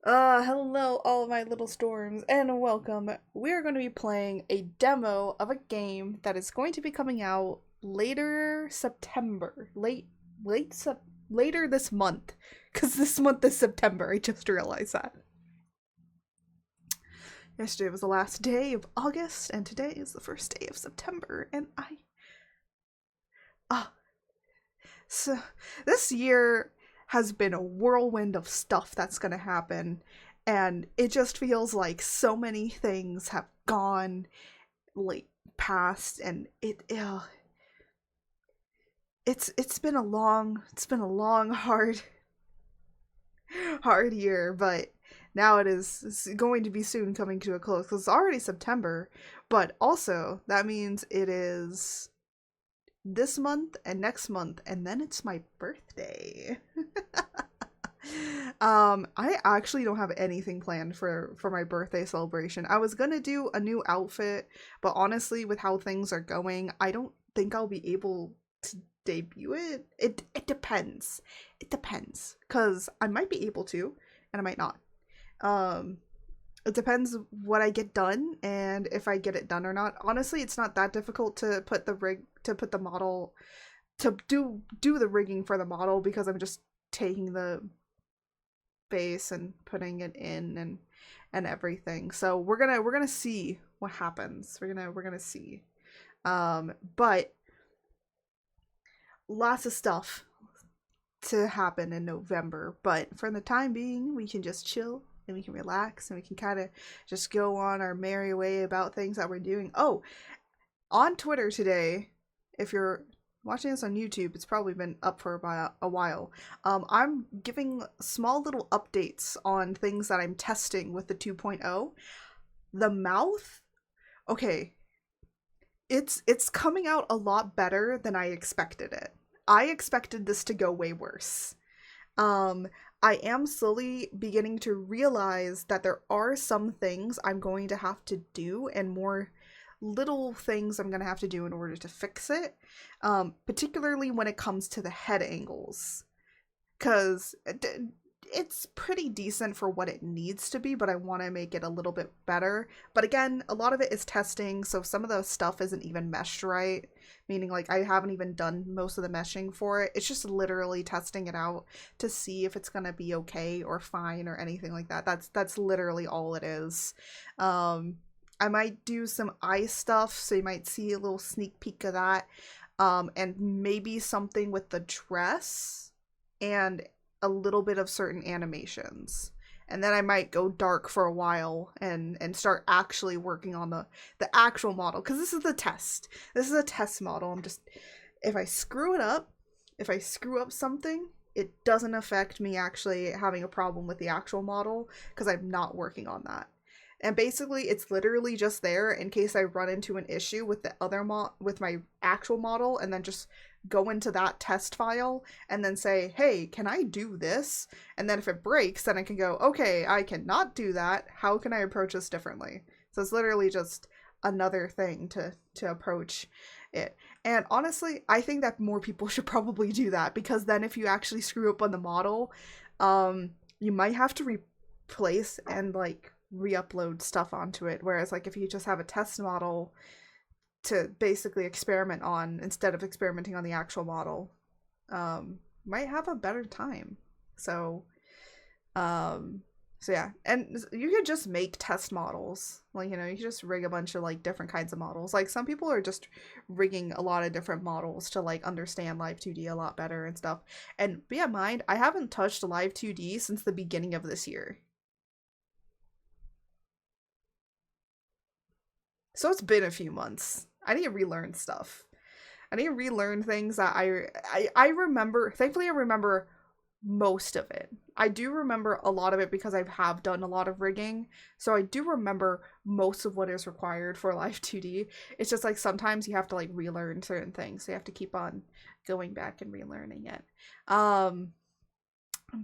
Hello all of my little storms and welcome. We're going to be playing a demo of a game that is going to be coming out later September. Later this month. Cuz this month is September. I just realized that. Yesterday was the last day of August and today is the first day of September and ah so this year has been a whirlwind of stuff that's going to happen, and it just feels like so many things have gone like past, and it's been a long hard year, but now it's going to be soon coming to a close because it's already September, but also that means it is this month and next month, and then it's my birthday. I actually don't have anything planned for my birthday celebration. I was gonna do a new outfit, but honestly, with how things are going, I don't think I'll be able to debut it. It depends. It depends, cause I might be able to, and I might not. Um, it depends what I get done and if I get it done or not. Honestly, it's not that difficult to put the model to do the rigging for the model because I'm just taking the base and putting it in and everything. So we're gonna see what happens. We're gonna see. But lots of stuff to happen in November. But for the time being, we can just chill and we can relax and we can kind of just go on our merry way about things that we're doing. Oh, on Twitter today, if you're watching this on YouTube, it's probably been up for about a while. I'm giving small little updates on things that I'm testing with the 2.0. The mouth, okay, it's coming out a lot better than I expected it. I expected this to go way worse. Um, I am slowly beginning to realize that there are some things I'm going to have to do and more little things I'm going to have to do in order to fix it, particularly when it comes to the head angles. Because it's pretty decent for what it needs to be, but I want to make it a little bit better. But again, a lot of it is testing, so some of the stuff isn't even meshed right, meaning like I haven't even done most of the meshing for it. It's just literally testing it out to see if it's gonna be okay or fine or anything like that. That's literally all it is. I might do some eye stuff, so you might see a little sneak peek of that. And maybe something with the dress and a little bit of certain animations. And then I might go dark for a while and start actually working on the actual model, because this is the test. This is a test model. I'm just, if I screw it up, if I screw up something, it doesn't affect me actually having a problem with the actual model because I'm not working on that. And basically it's literally just there in case I run into an issue with the other with my actual model, and then just go into that test file and then say, hey, can I do this? And then if it breaks, then I can go, okay, I cannot do that. How can I approach this differently? So it's literally just another thing to approach it. And honestly, I think that more people should probably do that, because then if you actually screw up on the model, you might have to replace and like re-upload stuff onto it, whereas like if you just have a test model to basically experiment on instead of experimenting on the actual model, might have a better time. So so yeah, and you could just make test models, like, you know, you could just rig a bunch of like different kinds of models. Like some people are just rigging a lot of different models to like understand live 2D a lot better and stuff. And bear in mind, I haven't touched live 2D since the beginning of this year. So it's been a few months. I need to relearn stuff. I need to relearn things that I remember. Thankfully, I remember most of it. I do remember a lot of it because I have done a lot of rigging. So I do remember most of what is required for Live 2D. It's just like sometimes you have to like relearn certain things. So you have to keep on going back and relearning it.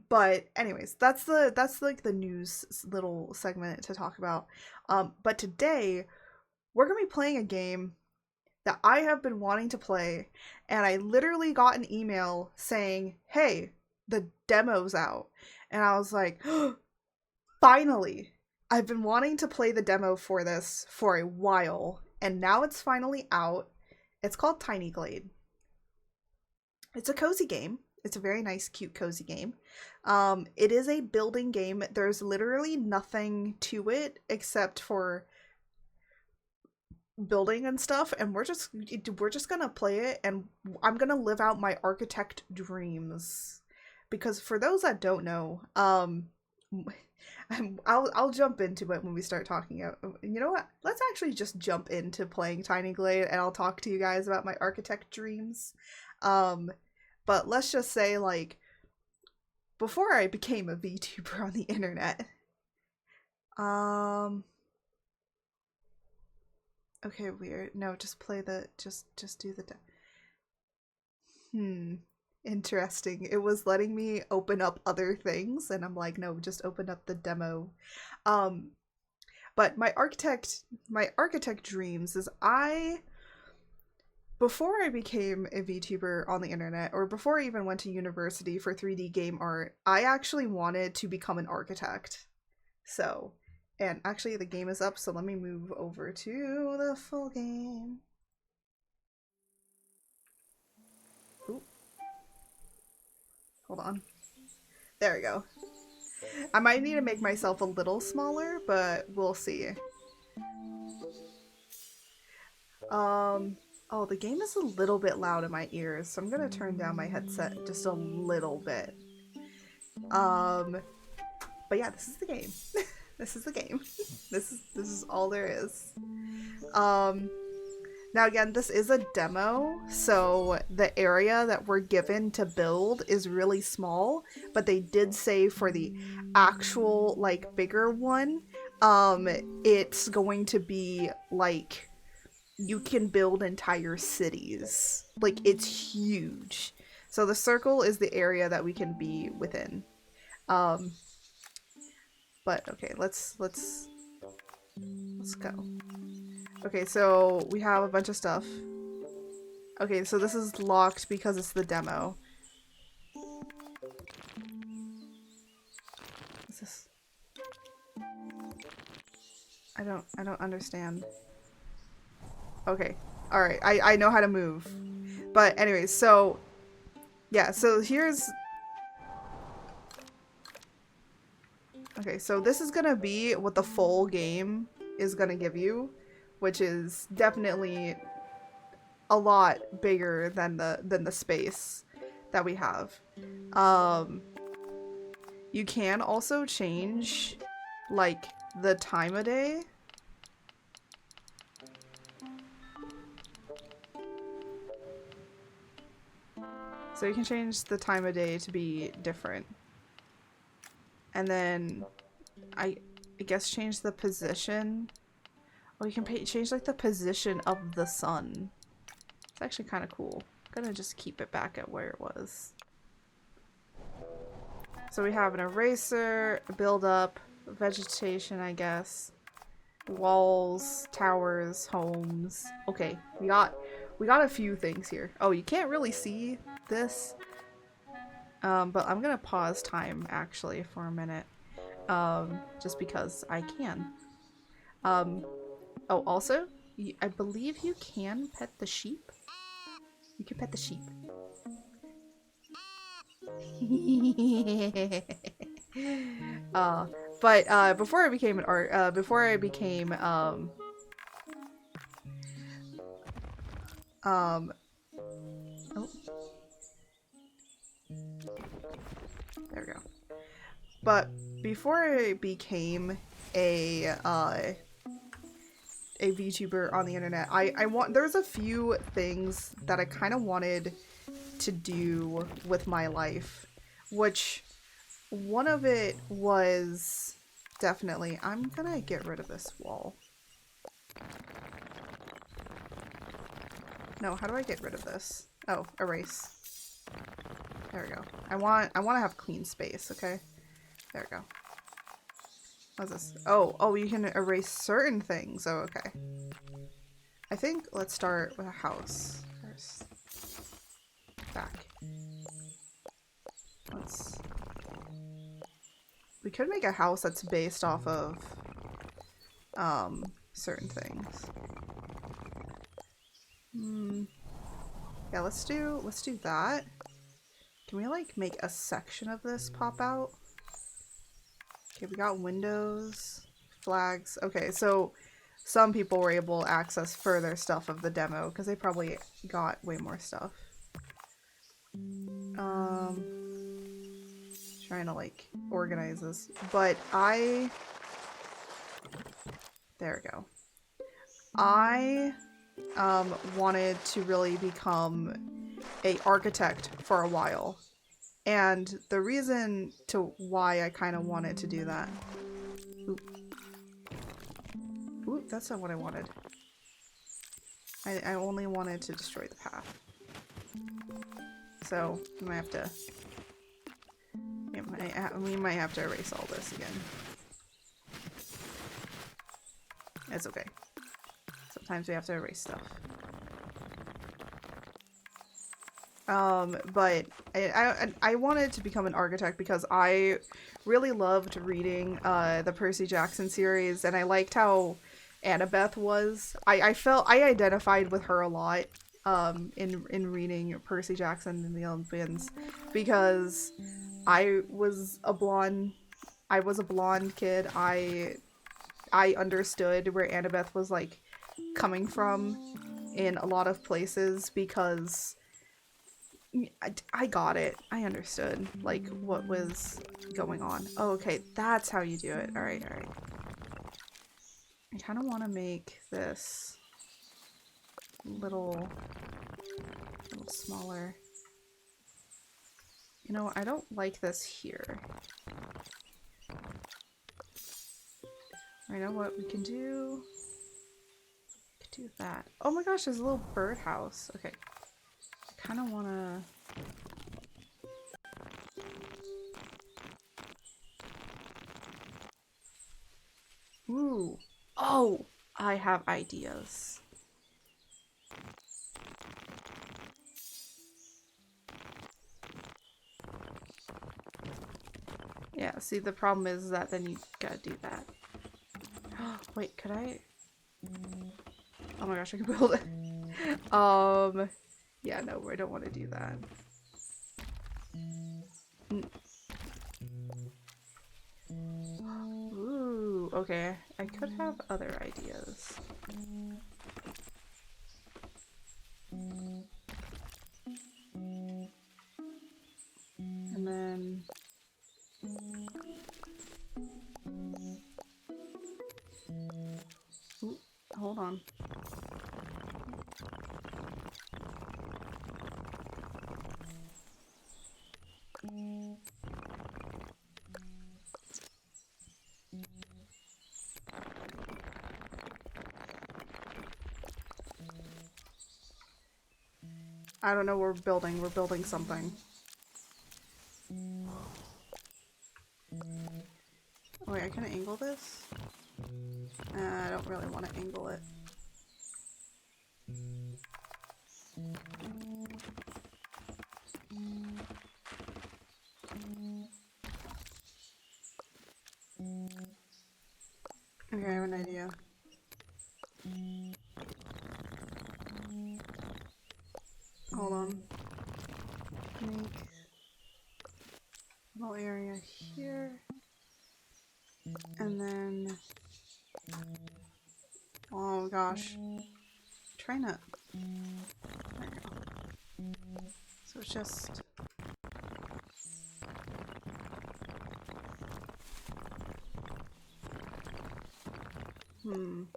But anyways, that's like the news little segment to talk about. But today we're gonna be playing a game that I have been wanting to play, and I literally got an email saying, hey, the demo's out. And I was like, finally, I've been wanting to play the demo for this for a while, and now it's finally out. It's called Tiny Glade. It's a cozy game. It's a very nice, cute, cozy game. It is a building game. There's literally nothing to it except for building and stuff, and we're just gonna play it, and I'm gonna live out my architect dreams. Because for those that don't know, I'll jump into it when we start talking out. You know what? Let's actually just jump into playing Tiny Glade, and I'll talk to you guys about my architect dreams. But let's just say, like, before I became a VTuber on the internet, okay, weird. No, just play the, just do the, interesting. It was letting me open up other things, and I'm like, no, just open up the demo. But my architect dreams is before I became a VTuber on the internet, or before I even went to university for 3D game art, I actually wanted to become an architect. So, and actually the game is up, so let me move over to the full game. Ooh. Hold on. There we go. I might need to make myself a little smaller, but we'll see. Oh, the game is a little bit loud in my ears, so I'm gonna turn down my headset just a little bit. But yeah, this is the game. This is the game. This is all there is. Now again, this is a demo, so the area that we're given to build is really small, but they did say for the actual, like, bigger one, it's going to be, like, you can build entire cities. Like, it's huge. So the circle is the area that we can be within. But okay, let's go. Okay, so we have a bunch of stuff. Okay, so this is locked because it's the demo. What's this? I don't understand. Okay. Alright, I know how to move. But anyways, so yeah, so here's, okay, so this is gonna be what the full game is gonna give you, which is definitely a lot bigger than the space that we have. You can also change, like, the time of day. So you can change the time of day to be different. And then I guess change the position. Oh, you can change, like, the position of the sun. It's actually kind of cool. I'm gonna just keep it back at where it was. So we have an eraser, a build-up, vegetation, I guess, walls, towers, homes. Okay, we got a few things here. Oh, you can't really see this, but I'm gonna pause time actually for a minute, just because I can. Oh, also, I believe you can pet the sheep. You can pet the sheep. But before I became an oh, there we go. But before I became a VTuber on the internet, there's a few things that I kind of wanted to do with my life, which one of it was definitely, I'm gonna get rid of this wall. No, how do I get rid of this? Oh, erase. There we go. I want to have clean space, okay? There we go. What's this? Oh, you can erase certain things. Oh, okay. I think let's start with a house first. Back. We could make a house that's based off of certain things. Yeah, let's do that. Can we like make a section of this pop out? Okay, we got windows, flags. Okay, so some people were able to access further stuff of the demo because they probably got way more stuff. Trying to like organize this, but there we go. I wanted to really become a architect for a while, and the reason to why I kind of wanted to do that. Ooh, that's not what I wanted. I only wanted to destroy the path. So we might have to. We might have to erase all this again. It's okay. Sometimes we have to erase stuff. But I wanted to become an architect because I really loved reading the Percy Jackson series, and I liked how Annabeth was. I felt I identified with her a lot in reading Percy Jackson and the Olympians because I was a blonde kid. I understood where Annabeth was like coming from in a lot of places because I got it. I understood like what was going on. Oh, okay, that's how you do it. All right, all right. I kind of want to make this little smaller. You know, I don't like this here. I know what we can do. We can do that. Oh my gosh, there's a little birdhouse. Okay. I kind of want to... Ooh. Oh! I have ideas. Yeah, see, the problem is that then you gotta do that. Wait, could I? Oh my gosh, I can build it. Yeah, no, I don't want to do that. Ooh, okay. I could have other ideas. And then... Ooh, hold on. I don't know what we're building. We're building something. Oh wait, I can angle this? I don't really want to angle it. Okay, I have an idea. Hold on. Make a little area here. And then... Oh gosh. I'm trying to... There we go. So it's just... I'm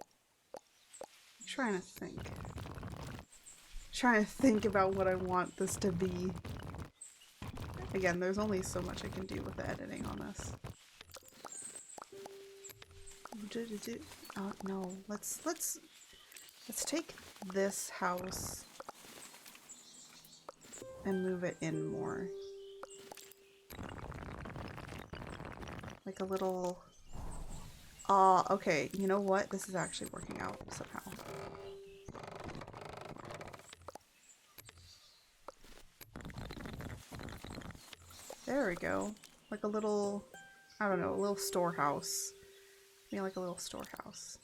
trying to think. Trying to think about what I want this to be. Again, there's only so much I can do with the editing on this. Oh no, let's take this house and move it in more. Like a little... okay, you know what? This is actually working out somehow. There we go. Like a little I don't know, a little storehouse. Maybe like a little storehouse.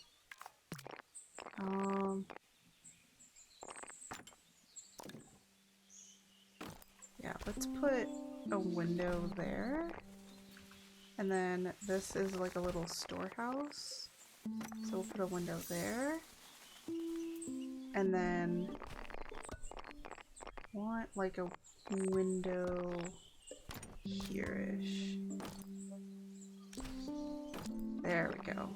Yeah, let's put a window there. And then this is like a little storehouse. So we'll put a window there. And then want like a window here-ish. There we go.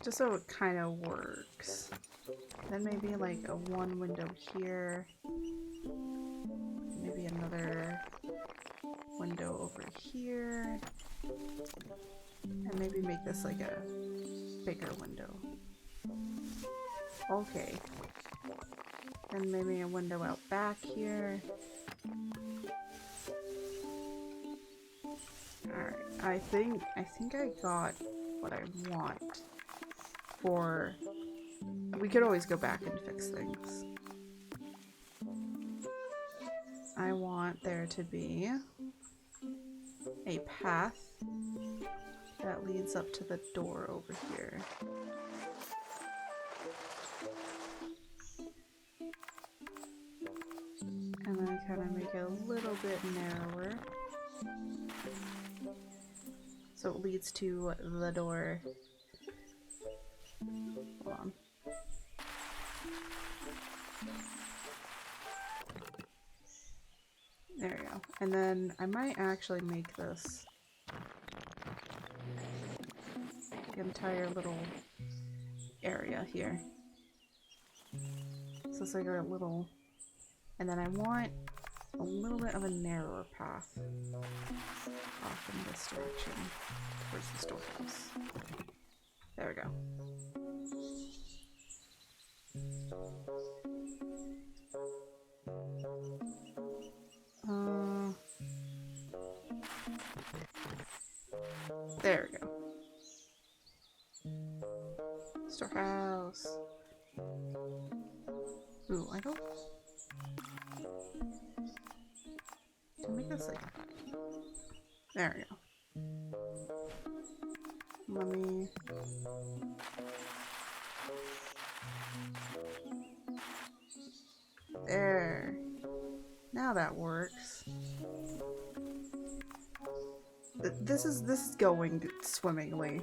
Just so it kind of works. Then maybe like a one window here. Maybe another window over here. And maybe make this like a bigger window. Okay. And maybe a window out back here. Alright, I think I got what I want for... We could always go back and fix things. I want there to be a path that leads up to the door over here. And then kind of make it a little bit narrower. So it leads to the door. Hold on. There we go. And then I might actually make this the entire little area here. So it's like a little... And then I want a little bit of a narrower path off in this direction towards the storehouse. There we go. There we go. Storehouse. Ooh, I don't... Can make this like... There we go. Let me... There. Now that works. This is going swimmingly.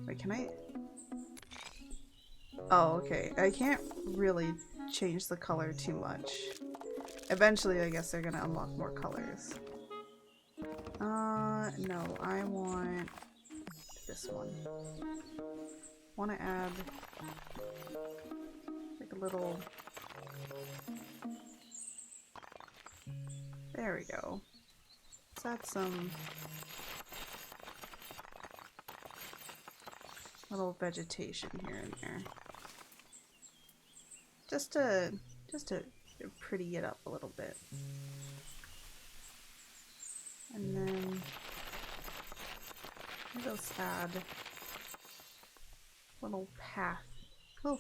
Wait, can I... Oh, okay. I can't really change the color too much. Eventually, I guess they're gonna unlock more colors. No, I want this one. Want to add like a little... There we go. Let's add some little vegetation here and there. Just to pretty it up a little bit. And then let's add a little path. Oh,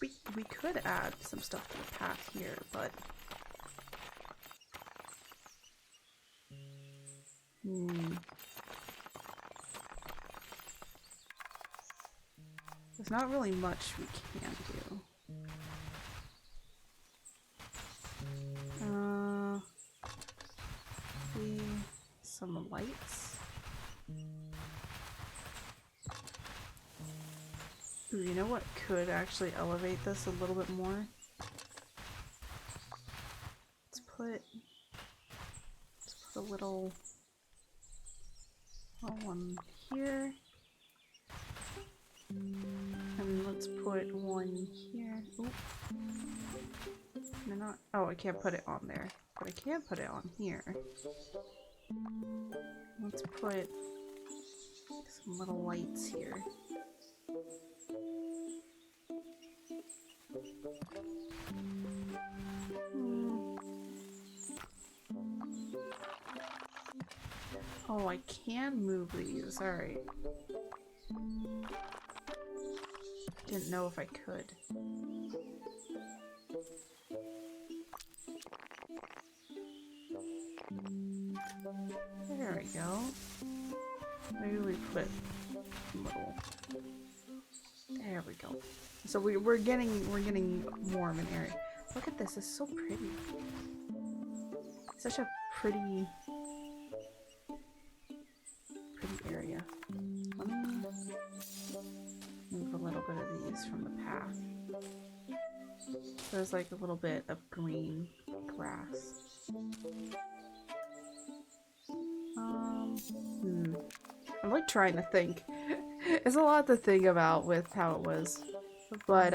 we could add some stuff to the path here, but there's not really much we can do. Some lights. Ooh, you know what could actually elevate this a little bit more? Let's put a little one here. And let's put one here. Ooh. No, not. Oh, I can't put it on there, but I can put it on here. Let's put some little lights here. Oh, I can move these. Alright. Didn't know if I could. There we go. Maybe we put a little. There we go. So we're getting more of an area. Look at this. It's so pretty. Such a pretty area. Let me move a little bit of these from the path. There's like a little bit of green grass. I'm like trying to think. It's a lot to think about with how it was. But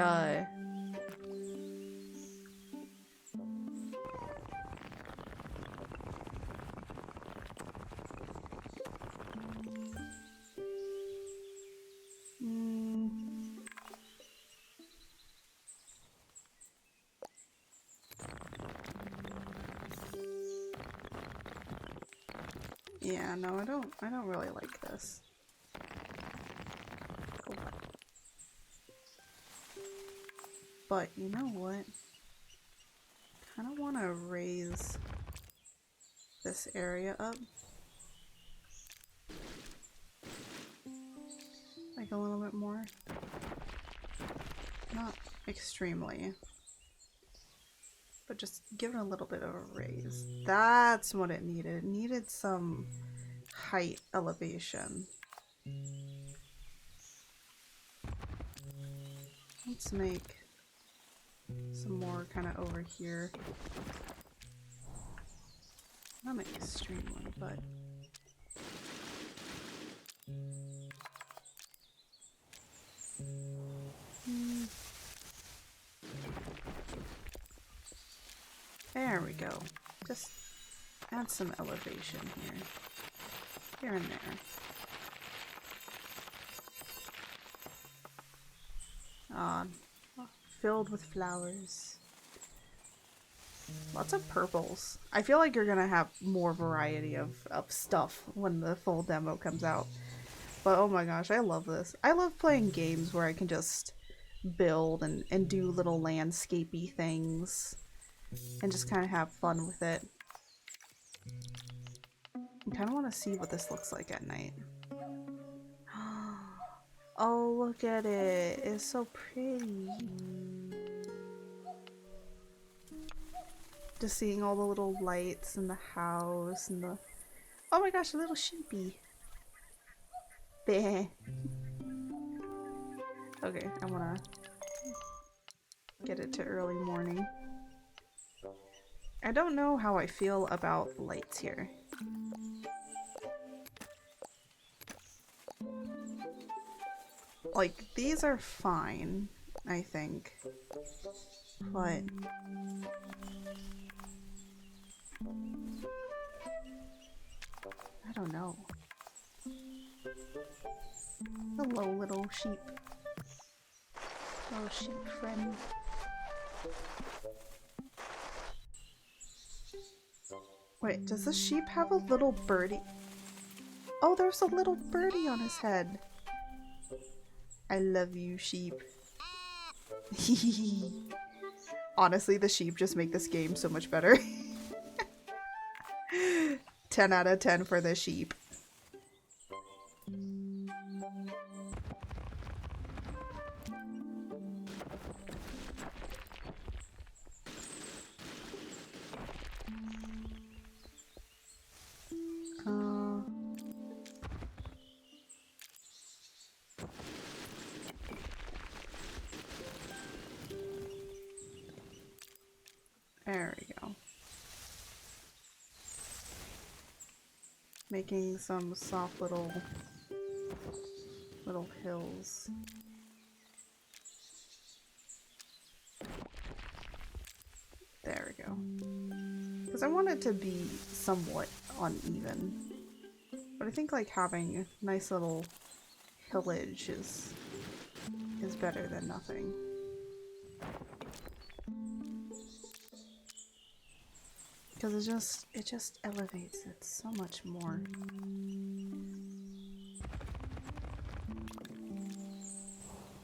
yeah, no, I don't really like this. But you know what? I kind of want to raise this area up. Like a little bit more. Not extremely. But just give it a little bit of a raise. That's what it needed. It needed some height elevation. Let's make some more kind of over here. Not an extreme one, but there we go. Just add some elevation here and there. Filled with flowers. Lots of purples. I feel like you're gonna have more variety of stuff when the full demo comes out. But oh my gosh, I love this. I love playing games where I can just build and do little landscapey things and just kind of have fun with it. I kind of want to see what this looks like at night. Oh, look at it. It's so pretty. Just seeing all the little lights in the house and the... Oh my gosh, a little sheepy. Bleh. Okay, I wanna get it to early morning. I don't know how I feel about lights here. Like, these are fine, I think. But... I don't know. Hello, little sheep. Little sheep friend. Wait, does the sheep have a little birdie? Oh, there's a little birdie on his head. I love you, sheep. Honestly, the sheep just make this game so much better. 10 out of 10 for the sheep. There we go. Making some soft little hills. There we go. Because I want it to be somewhat uneven. But I think like having a nice little hillage is better than nothing. Because it just elevates it so much more.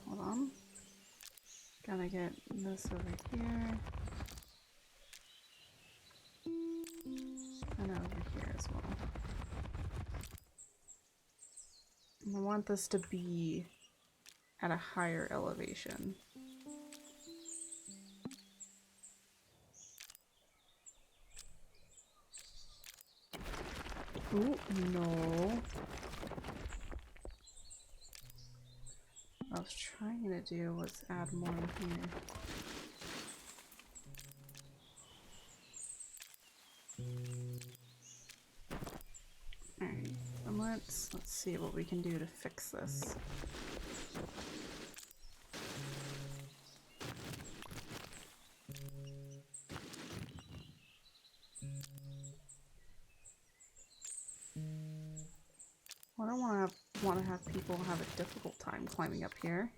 Hold on. Gotta get this over here. And over here as as well. I want this to be at a higher elevation. Ooh, no. What I was trying to do was add more in here. Alright, and let's see what we can do to fix this. Well, I don't want to have people have a difficult time climbing up here.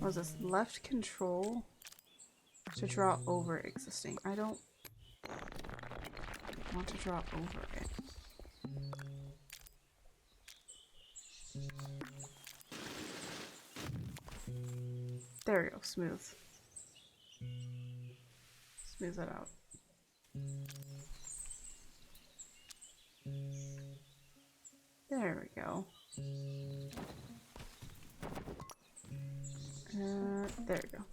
Was this left control to draw over existing? I don't want to draw over it. There we go, smooth. Smooth that out. There we go. There we go.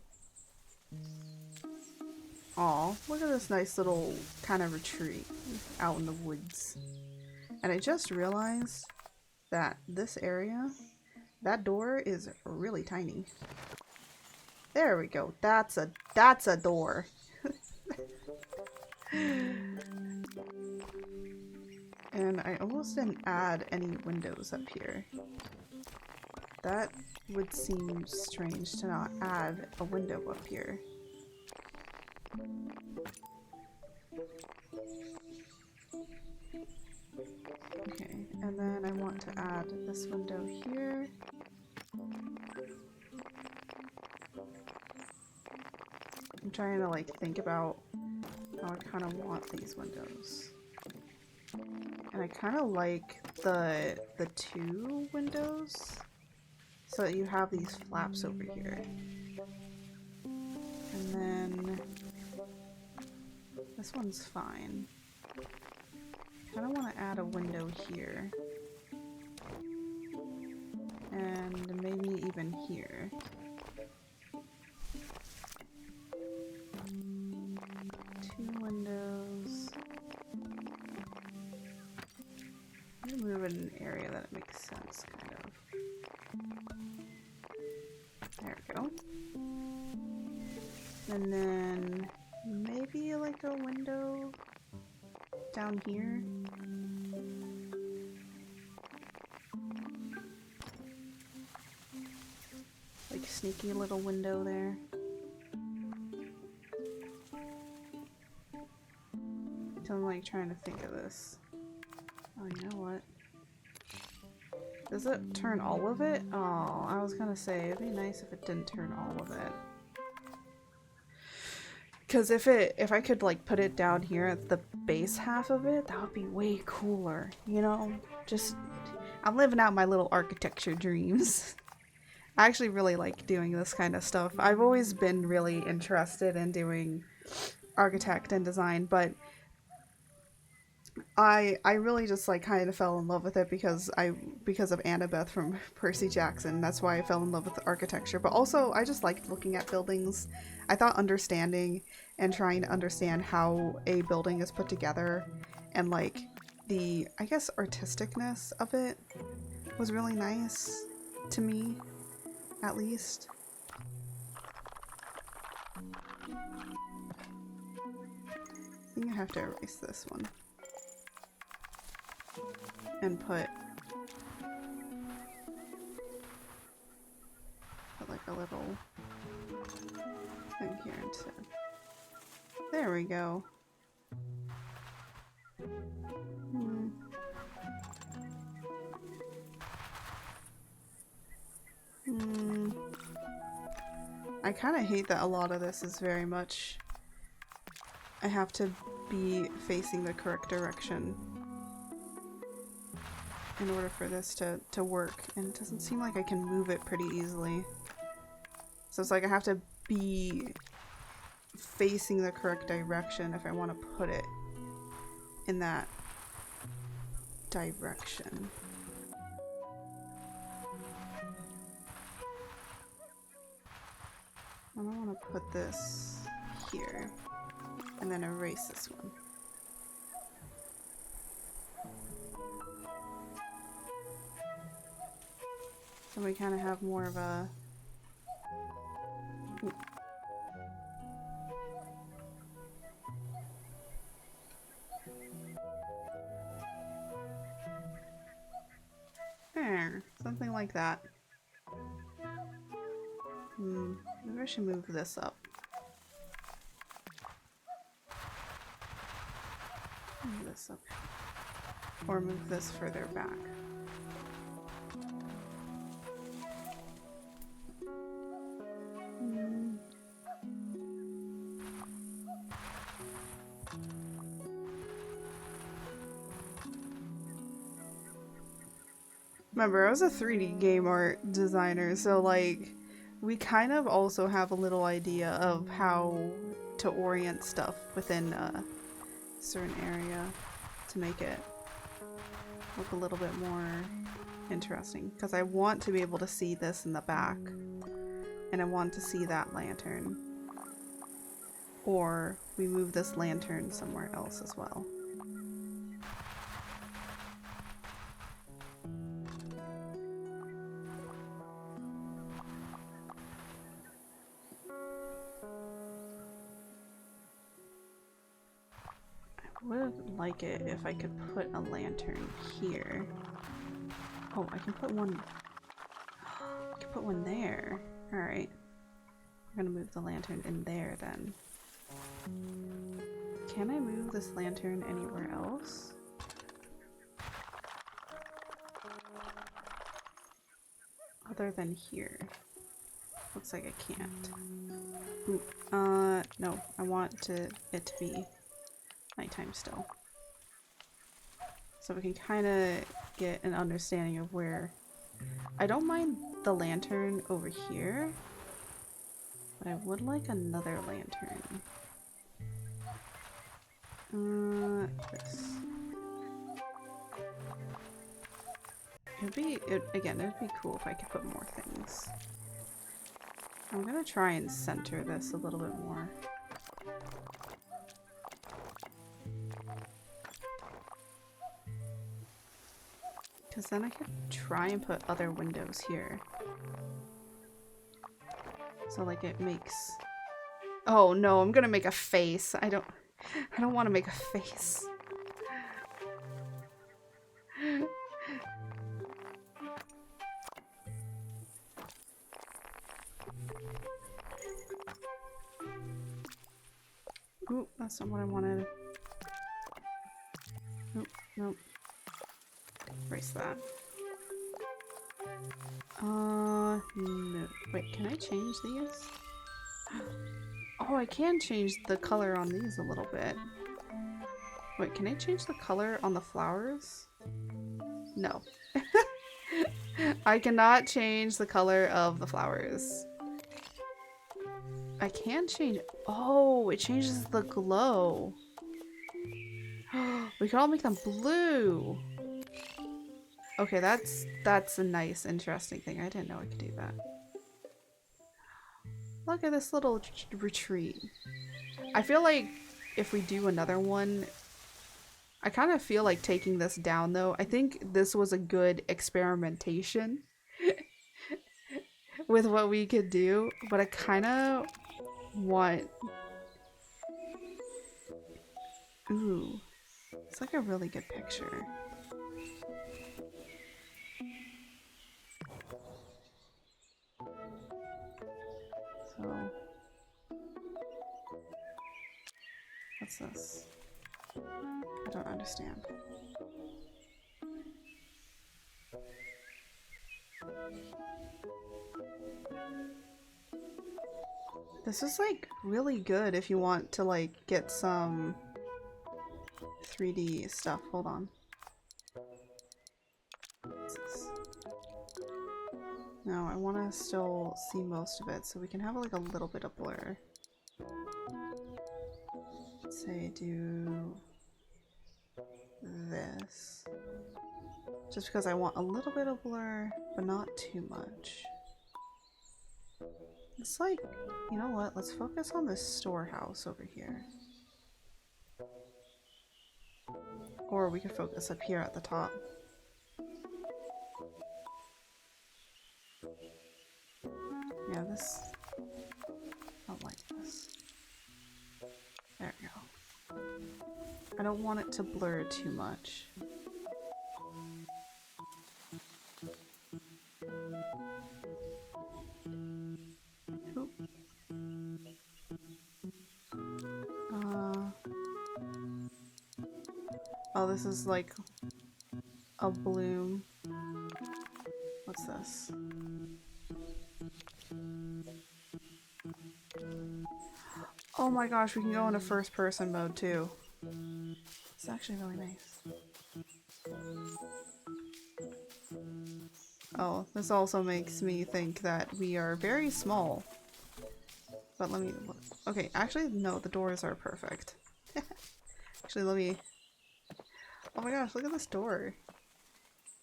Aw, look at this nice little kind of retreat out in the woods. And I just realized that this area, that door is really tiny. There we go. That's a door. And I almost didn't add any windows up here. That would seem strange to not add a window up here. Okay, and then I want to add this window here. I'm trying to like think about how I kind of want these windows. And I kind of like the two windows so that you have these flaps over here. And then this one's fine. I kind of want to add a window here. And maybe even here. Two windows. I'm gonna move it in an area that it makes sense, kind of. There we go. And then maybe like a window down here. Like a sneaky little window there. So I'm like trying to think of this. Oh, you know what? Does it turn all of it? Oh, I was gonna say it'd be nice if it didn't turn all of it. Because if I could like put it down here at the base half of it, that would be way cooler, you know? Just, I'm living out my little architecture dreams. I actually really like doing this kind of stuff. I've always been really interested in doing architect and design, but I really just like kind of fell in love with it because of Annabeth from Percy Jackson. That's why I fell in love with architecture. But also I just liked looking at buildings. I thought understanding and trying to understand how a building is put together and like the, I guess, artisticness of it was really nice to me, at least. I think I have to erase this one. And put like a little thing here instead. There we go. I kind of hate that a lot of this is very much I have to be facing the correct direction in order for this to work, and it doesn't seem like I can move it pretty easily. So it's like I have to be facing the correct direction if I want to put it in that direction. I don't want to put this here and then erase this one. So we kind of have more of a... Ooh. There, something like that. Maybe I should move this up. Move this up. Or move this further back. Remember, I was a 3D game art designer, so like, we kind of also have a little idea of how to orient stuff within a certain area to make it look a little bit more interesting. Because I want to be able to see this in the back, and I want to see that lantern. Or we move this lantern somewhere else as well. Would like it if I could put a lantern here. Oh, I can put one. I can put one there. All right, I'm gonna move the lantern in there then. Can I move this lantern anywhere else? Other than here? Looks like I can't. Ooh, no, I want it to be nighttime still. So we can kind of get an understanding of where... I don't mind the lantern over here, but I would like another lantern. This. Again, it'd be cool if I could put more things. I'm gonna try and center this a little bit more. Because then I could try and put other windows here. So like it makes... Oh no, I'm gonna make a face. I don't want to make a face. Ooh, that's not what I wanted. Nope, nope. Erase that. No. Wait, can I change these? Oh, I can change the color on these a little bit. Wait, can I change the color on the flowers? No. I cannot change the color of the flowers. I can change... Oh, it changes the glow. We can all make them blue. Okay, that's a nice, interesting thing. I didn't know I could do that. Look at this little retreat. I feel like if we do another one, I kind of feel like taking this down though. I think this was a good experimentation with what we could do, but I kind of want... Ooh, it's like a really good picture. So, what's this? I don't understand. This is like really good if you want to like get some 3D stuff. Hold on. What's this? No, I want to still see most of it, so we can have like a little bit of blur. Let's say do this. Just because I want a little bit of blur, but not too much. It's like, you know what? Let's focus on this storehouse over here. Or we could focus up here at the top. Yeah, this... I don't like this. There we go. I don't want it to blur too much. Oop. Oh, this is like a bloom. What's this? Oh my gosh, we can go into first person mode too. It's actually really nice. Oh, this also makes me think that we are very small. But let me look. Okay, actually, no, the doors are perfect. Actually, let me... Oh my gosh, look at this door.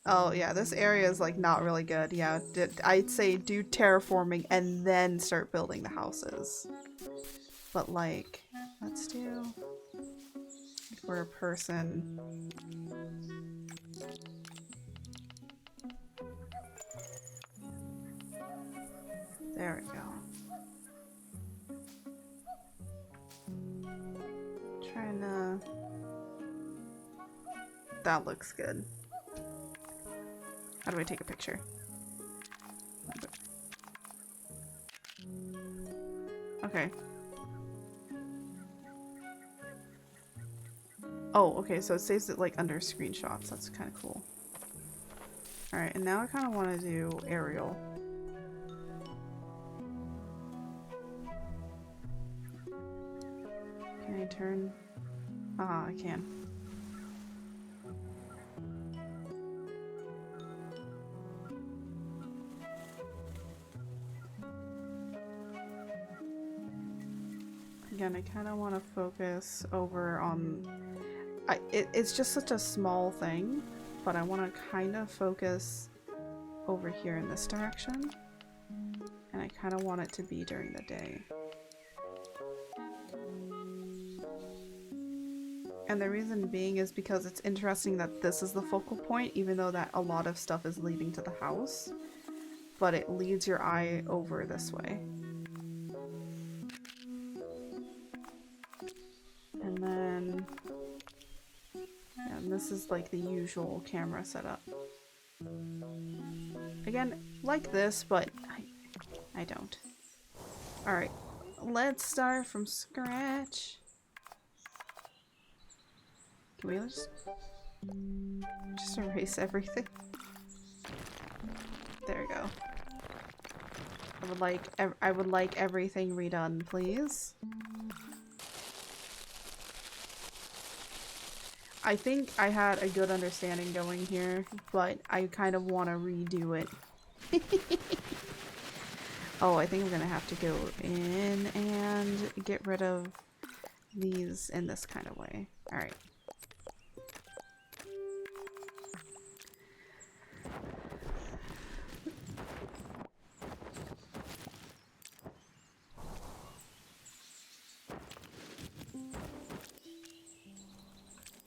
Oh yeah, this area is like not really good. Yeah, I'd say do terraforming and then start building the houses. But like, let's do... If we're a person... There we go. Trying to... That looks good. How do I take a picture? Okay. Oh, okay, so it saves it like under screenshots. That's kind of cool. Alright, and now I kind of want to do aerial. Can I turn? Ah, I can. Again, I kind of want to focus over on... it's just such a small thing, but I want to kind of focus over here in this direction. And I kind of want it to be during the day. And the reason being is because it's interesting that this is the focal point, even though that a lot of stuff is leading to the house. But it leads your eye over this way. And then... Yeah, and this is like the usual camera setup. Again, like this, but I don't. Alright, let's start from scratch. Can we just erase everything? There we go. I would like everything redone, please. I think I had a good understanding going here, but I kind of want to redo it. Oh, I think I'm gonna have to go in and get rid of these in this kind of way. Alright.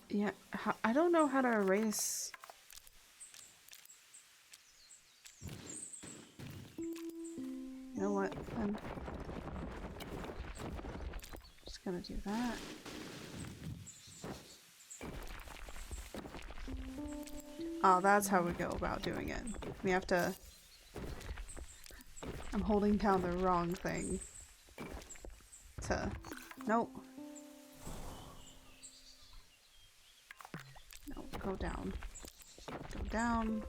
Yeah, I don't know how to erase. You know what? I'm just gonna do that. Oh, that's how we go about doing it. We have to... I'm holding down the wrong thing. Nope. No, go down. Go down.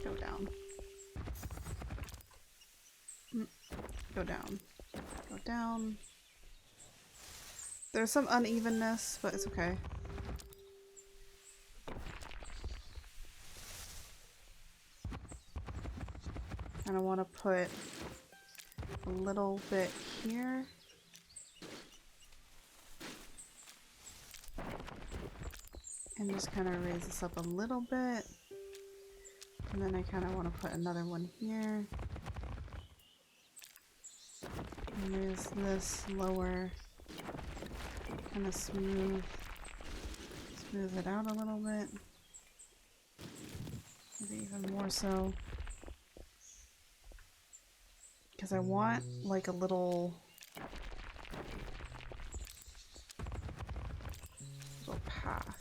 Go down. Go down. Go down. There's some unevenness, but it's okay. And I want to put a little bit here. And just kind of raise this up a little bit. And then I kind of want to put another one here. And raise this lower. Kind of smooth it out a little bit. Maybe even more so. Because I want like a little path.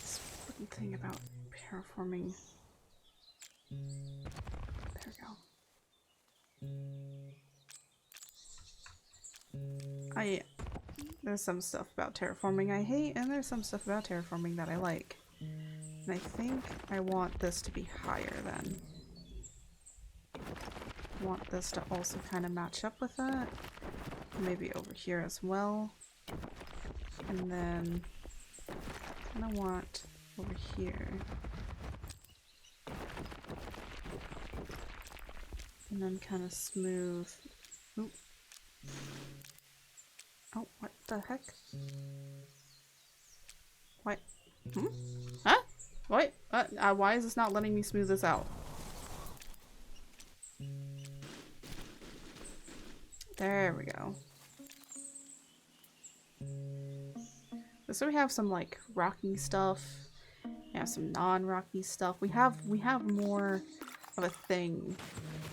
This fucking thing about terraforming. There we go. There's some stuff about terraforming I hate, and there's some stuff about terraforming that I like. And I think I want this to be higher then. I want this to also kind of match up with that. Maybe over here as well. And then I kind of want over here. And then kind of smooth. Oop. Oh, what the heck? What? Hmm? Huh? What? Why is this not letting me smooth this out? There we go. So we have some like rocky stuff. We have some non-rocky stuff. We have more of a thing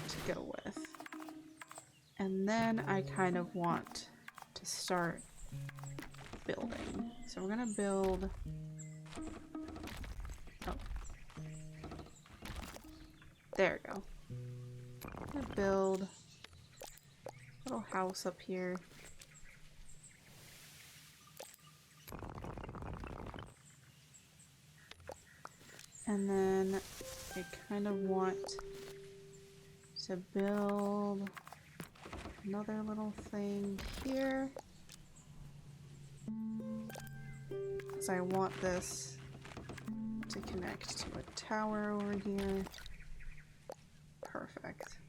to go with. And then I kind of want to start building. So we're gonna build. Oh. There we go. I'm gonna build a little house up here. And then I kind of want to build another little thing here. Because I want this to connect to a tower over here. Perfect.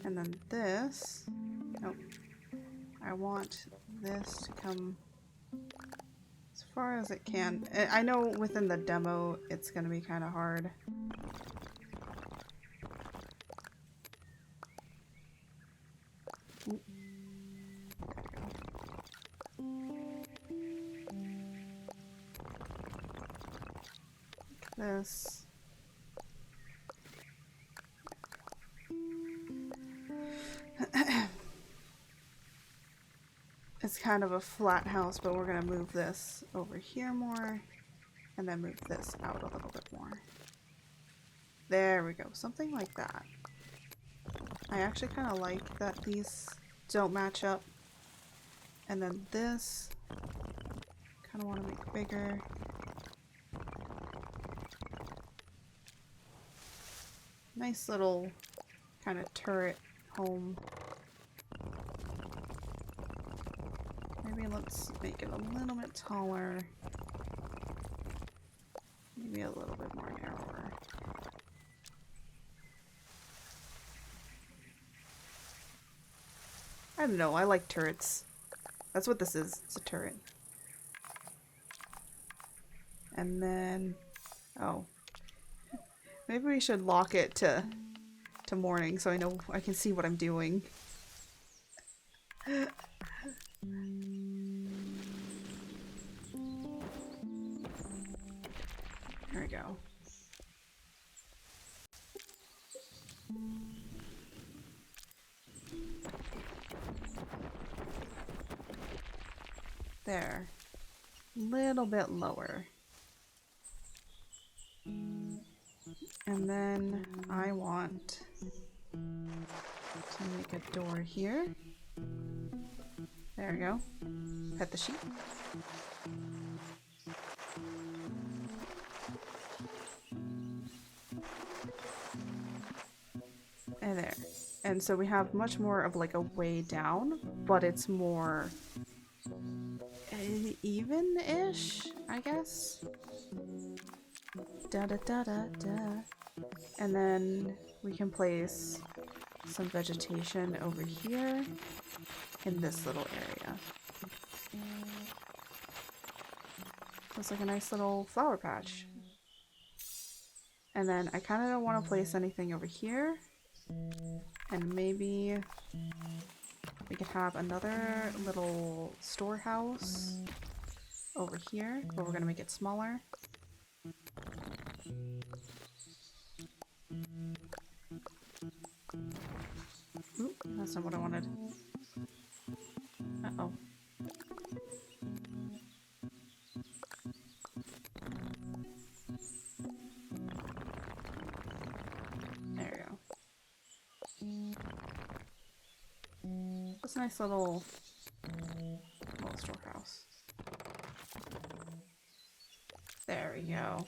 And then this, nope. I want this to come as far as it can. I know within the demo it's going to be kind of hard. Ooh. This. It's kind of a flat house, but we're gonna move this over here more, and then move this out a little bit more. There we go, something like that. I actually kind of like that these don't match up. And then this, kind of want to make bigger. Nice little kind of turret home. Maybe let's make it a little bit taller. Maybe a little bit more narrower. I don't know, I like turrets. That's what this is, it's a turret. And then, oh. Maybe we should lock it to morning so I know I can see what I'm doing. There we go. There. Little bit lower. And then I want to make a door here. There we go. Pet the sheep. And there. And so we have much more of like a way down, but it's more... even-ish, I guess. Da da da da da. And then we can place some vegetation over here in this little area. Looks like a nice little flower patch. And then I kind of don't want to place anything over here. And maybe we could have another little storehouse over here, but we're going to make it smaller. Oop, that's not what I wanted. Uh-oh. There we go. That's a nice little storehouse. There we go.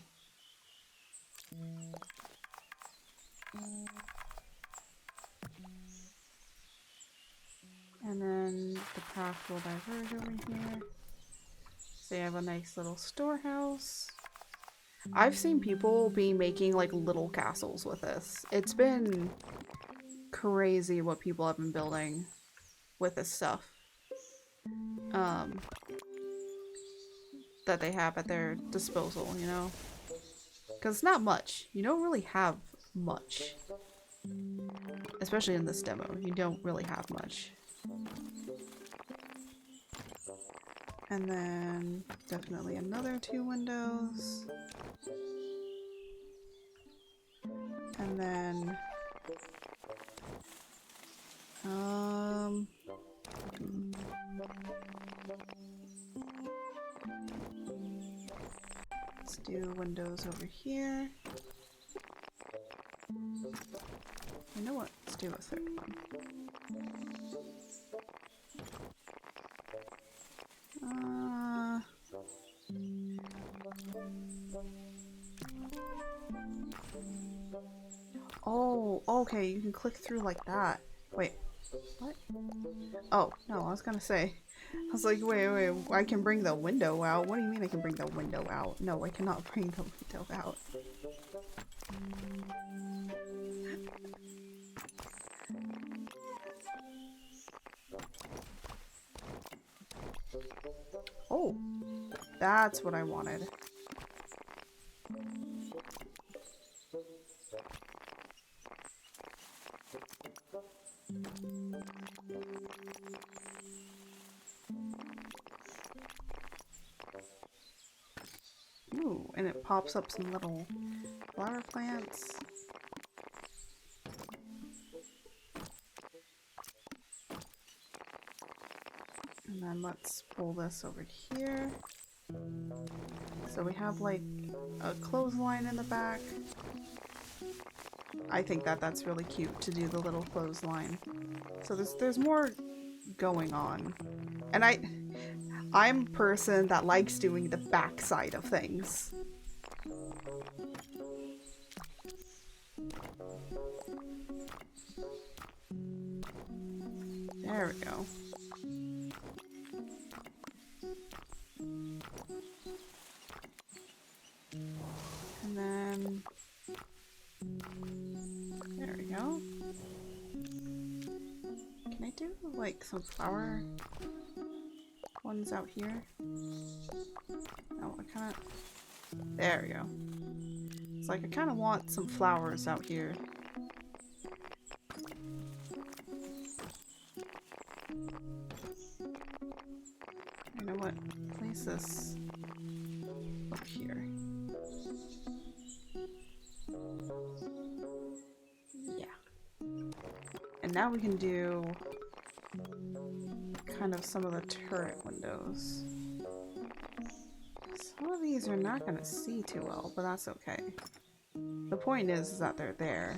And then the path will diverge over here. So you have a nice little storehouse. I've seen people be making like little castles with this. It's been crazy what people have been building with this stuff. That they have at their disposal, you know? Because it's not much. You don't really have much. Especially in this demo. You don't really have much. And then definitely another 2 windows. And then let's do windows over here. You know what? Let's do a 3rd one. Oh, okay, you can click through like that. Wait, what? Oh, no, I was gonna say. I was like, wait, I can bring the window out. What do you mean I can bring the window out? No, I cannot bring the window out. Oh, that's what I wanted. Ooh, and it pops up some little flower plants. And then let's pull this over here. So we have like a clothesline in the back. I think that's really cute to do the little clothesline. So there's more going on. And I'm a person that likes doing the back side of things. There we go. And then there we go. Can I do like some flower ones out here? No, I kind of... There we go. It's like I kind of want some flowers out here. You know what? Place this up here. Yeah. And now we can do kind of some of the turret windows. Some of these are not going to see too well, but that's okay. The point is that they're there.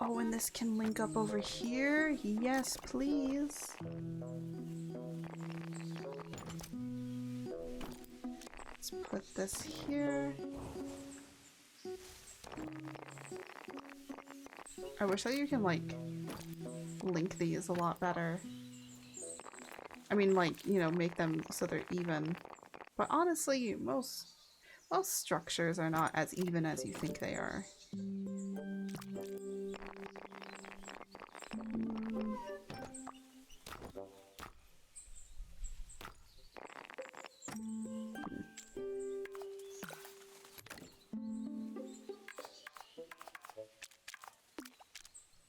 Oh, and this can link up over here? Yes, please. Let's put this here. I wish that you can, like, link these a lot better. I mean, like, you know, make them so they're even. But honestly, most structures are not as even as you think they are.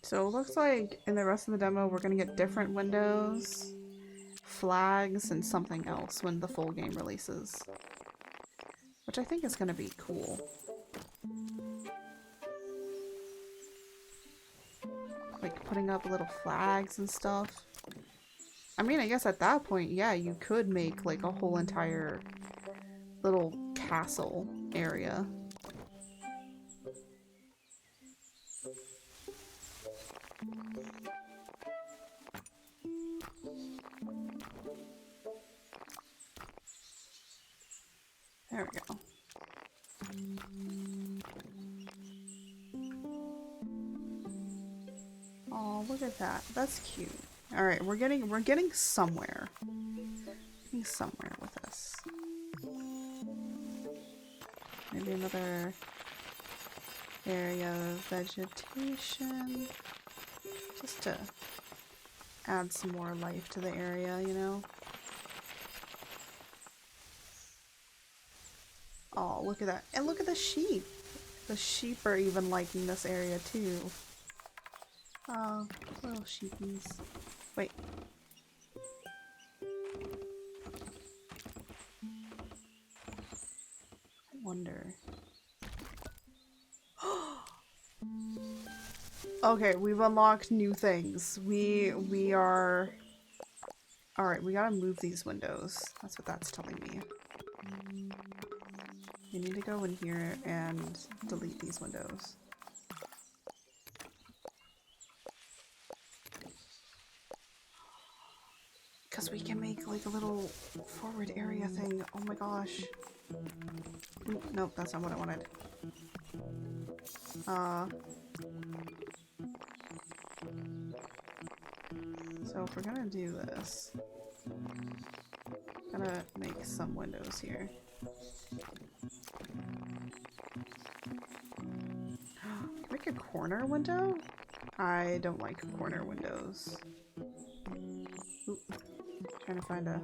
So it looks like in the rest of the demo we're gonna get different windows, flags, and something else when the full game releases. Which I think is gonna be cool. Like putting up little flags and stuff. I mean, I guess at that point, yeah, you could make like a whole entire little castle area. There we go. Oh, look at that. That's cute. All right, we're getting somewhere. Getting somewhere with this. Maybe another area of vegetation, just to add some more life to the area, you know? Oh, look at that. And look at the sheep. The sheep are even liking this area too. Oh, little sheepies. Wait. I wonder. Okay, we've unlocked new things. We are... Alright, we gotta move these windows. That's what that's telling me. You need to go in here and delete these windows. Because we can make like a little forward area thing. Oh my gosh. Ooh, nope, that's not what I wanted. So if we're gonna do this, gonna make some windows here. Make a corner window? I don't like corner windows. Ooh, trying to find a...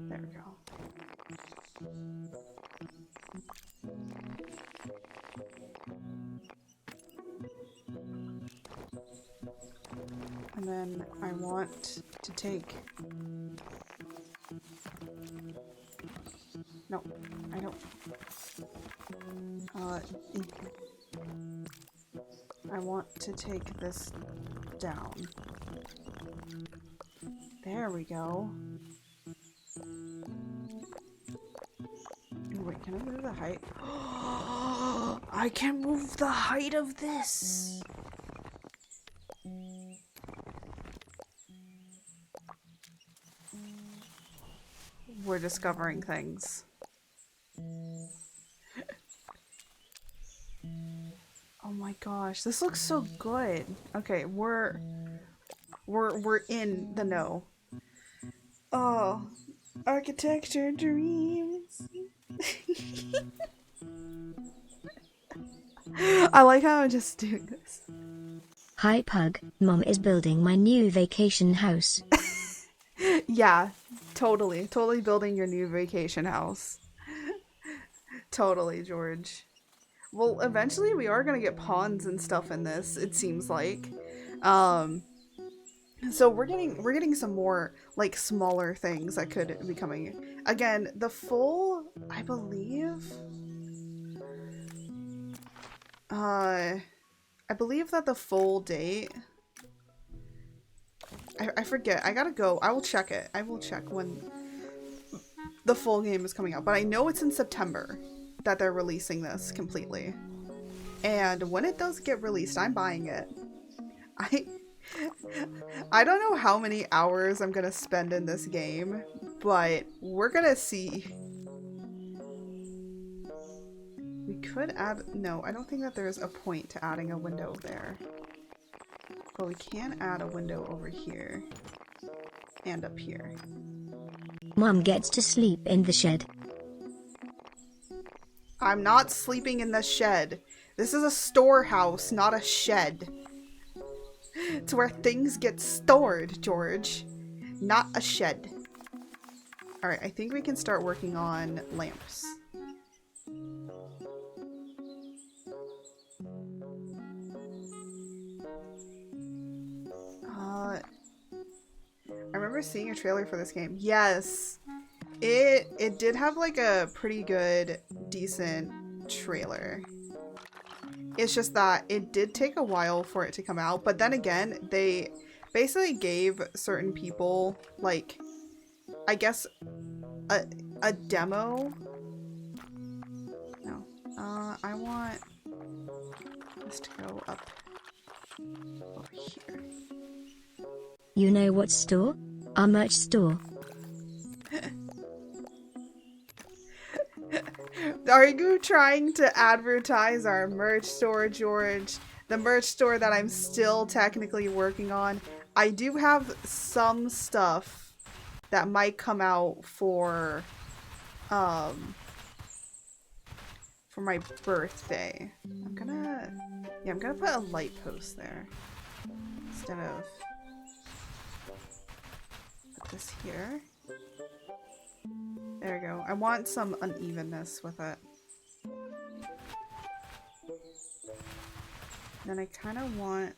There we go. And then I want to take... No, I don't. I want to take this down. There we go. Wait, can I move the height? I can move the height of this! We're discovering things. Oh my gosh, this looks so good. Okay, we're in the know. Oh, architecture dreams. I like how I'm just doing this. Hi Pug, Mom is building my new vacation house. Yeah, totally building your new vacation house. Totally, George. Well, eventually we are gonna get ponds and stuff in this, it seems like. So we're getting some more like smaller things that could be coming. Again, the full, I believe I believe that the full date, I forget. I gotta go. I will check it. I will check when the full game is coming out. But I know it's in September that they're releasing this completely. And when it does get released, I'm buying it. I don't know how many hours I'm gonna spend in this game, but we're gonna see. We could add... No, I don't think that there's a point to adding a window there. But we can add a window over here. And up here. Mom gets to sleep in the shed. I'm not sleeping in the shed. This is a storehouse, not a shed. It's where things get stored, George. Not a shed. Alright, I think we can start working on lamps. I remember seeing a trailer for this game. Yes! It did have like a pretty good, decent trailer. It's just that it did take a while for it to come out, but then again, they basically gave certain people, like, I guess, a demo. No. I want this to go up over here. You know what store? Our merch store. Are you trying to advertise our merch store, George? The merch store that I'm still technically working on. I do have some stuff that might come out for my birthday. I'm gonna put a light post there instead of put this here. There we go. I want some unevenness with it. Then I kind of want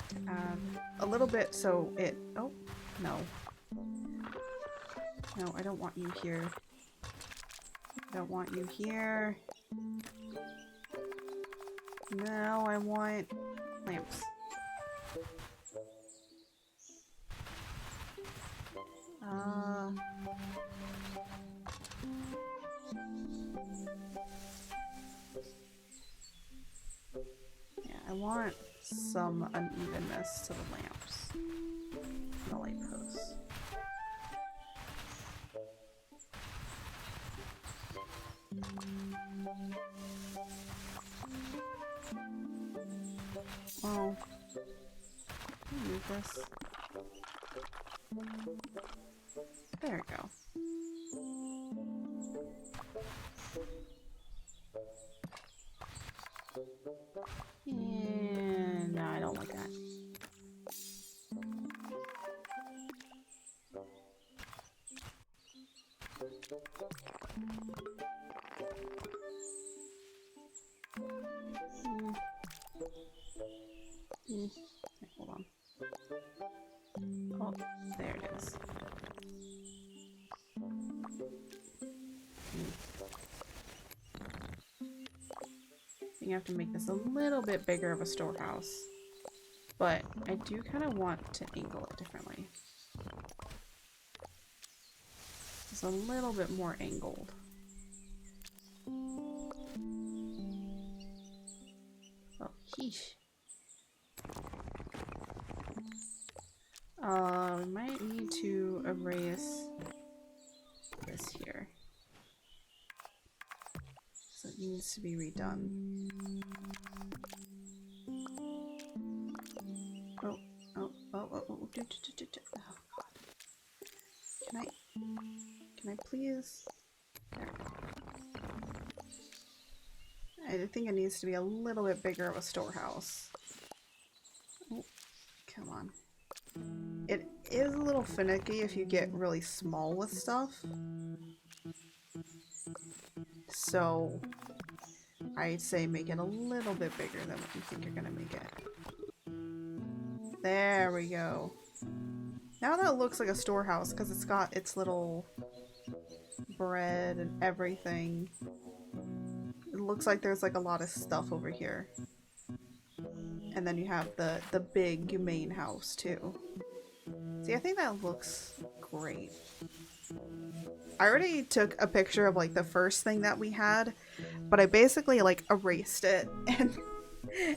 to add a little bit so it... Oh, no. No, I don't want you here. I don't want you here. No, I want lamps. Yeah, I want some unevenness to the lamps. The light posts. Oh. Move this. There we go. And no, I don't like that. Hold on. Oh, there it is. I think I have to make this a little bit bigger of a storehouse. But I do kind of want to angle it differently. It's a little bit more angled. Oh, sheesh. We might need to erase this here. So it needs to be redone. Oh, oh god. Can I please? There we go. I think it needs to be a little bit bigger of a storehouse. Oh, come on. It is a little finicky if you get really small with stuff. So I'd say make it a little bit bigger than what you think you're gonna make it. There we go. Now that looks like a storehouse because it's got its little bread and everything. It looks like there's like a lot of stuff over here. And then you have the big main house too. See, I think that looks great. I already took a picture of like the first thing that we had, but I basically like erased it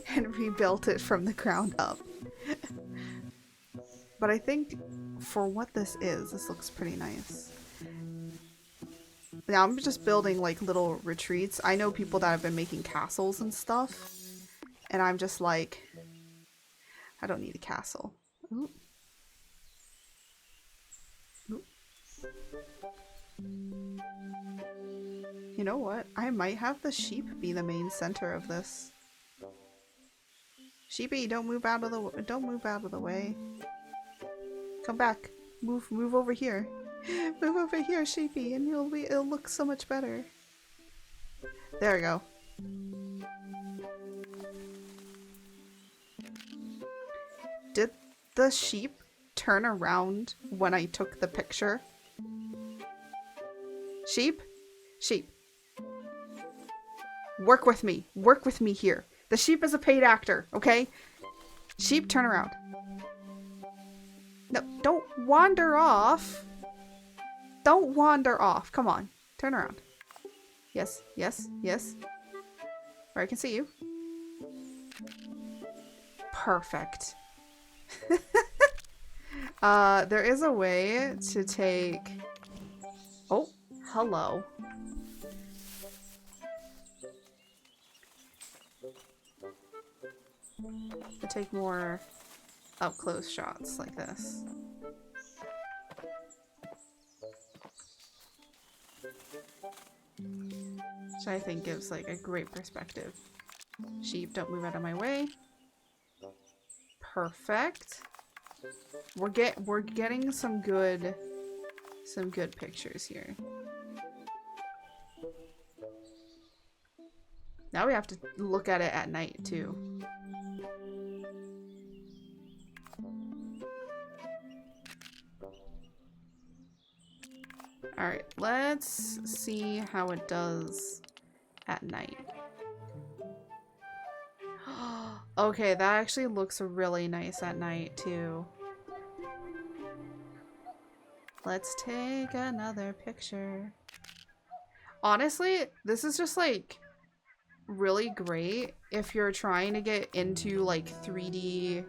and rebuilt it from the ground up. But I think for what this is, this looks pretty nice. Now I'm just building like little retreats. I know people that have been making castles and stuff. And I'm just like, I don't need a castle. Ooh. Ooh. You know what? I might have the sheep be the main center of this. Sheepy, don't move out of the way. Come back. Move over here. Move over here, Sheepy, and it'll look so much better. There we go. Did the sheep turn around when I took the picture? Sheep? Sheep. Work with me. Work with me here. The sheep is a paid actor, okay? Sheep, turn around. No, don't wander off. Don't wander off. Come on. Turn around. Yes, yes, yes. Where I can see you. Perfect. There is a way to take... Oh, hello. To take more up-close shots like this. Which I think gives like a great perspective. Sheep, don't move out of my way. Perfect. We're getting some good pictures here. Now we have to look at it at night too. Alright, let's see how it does at night. Okay, that actually looks really nice at night too. Let's take another picture. Honestly, this is just like really great if you're trying to get into like 3D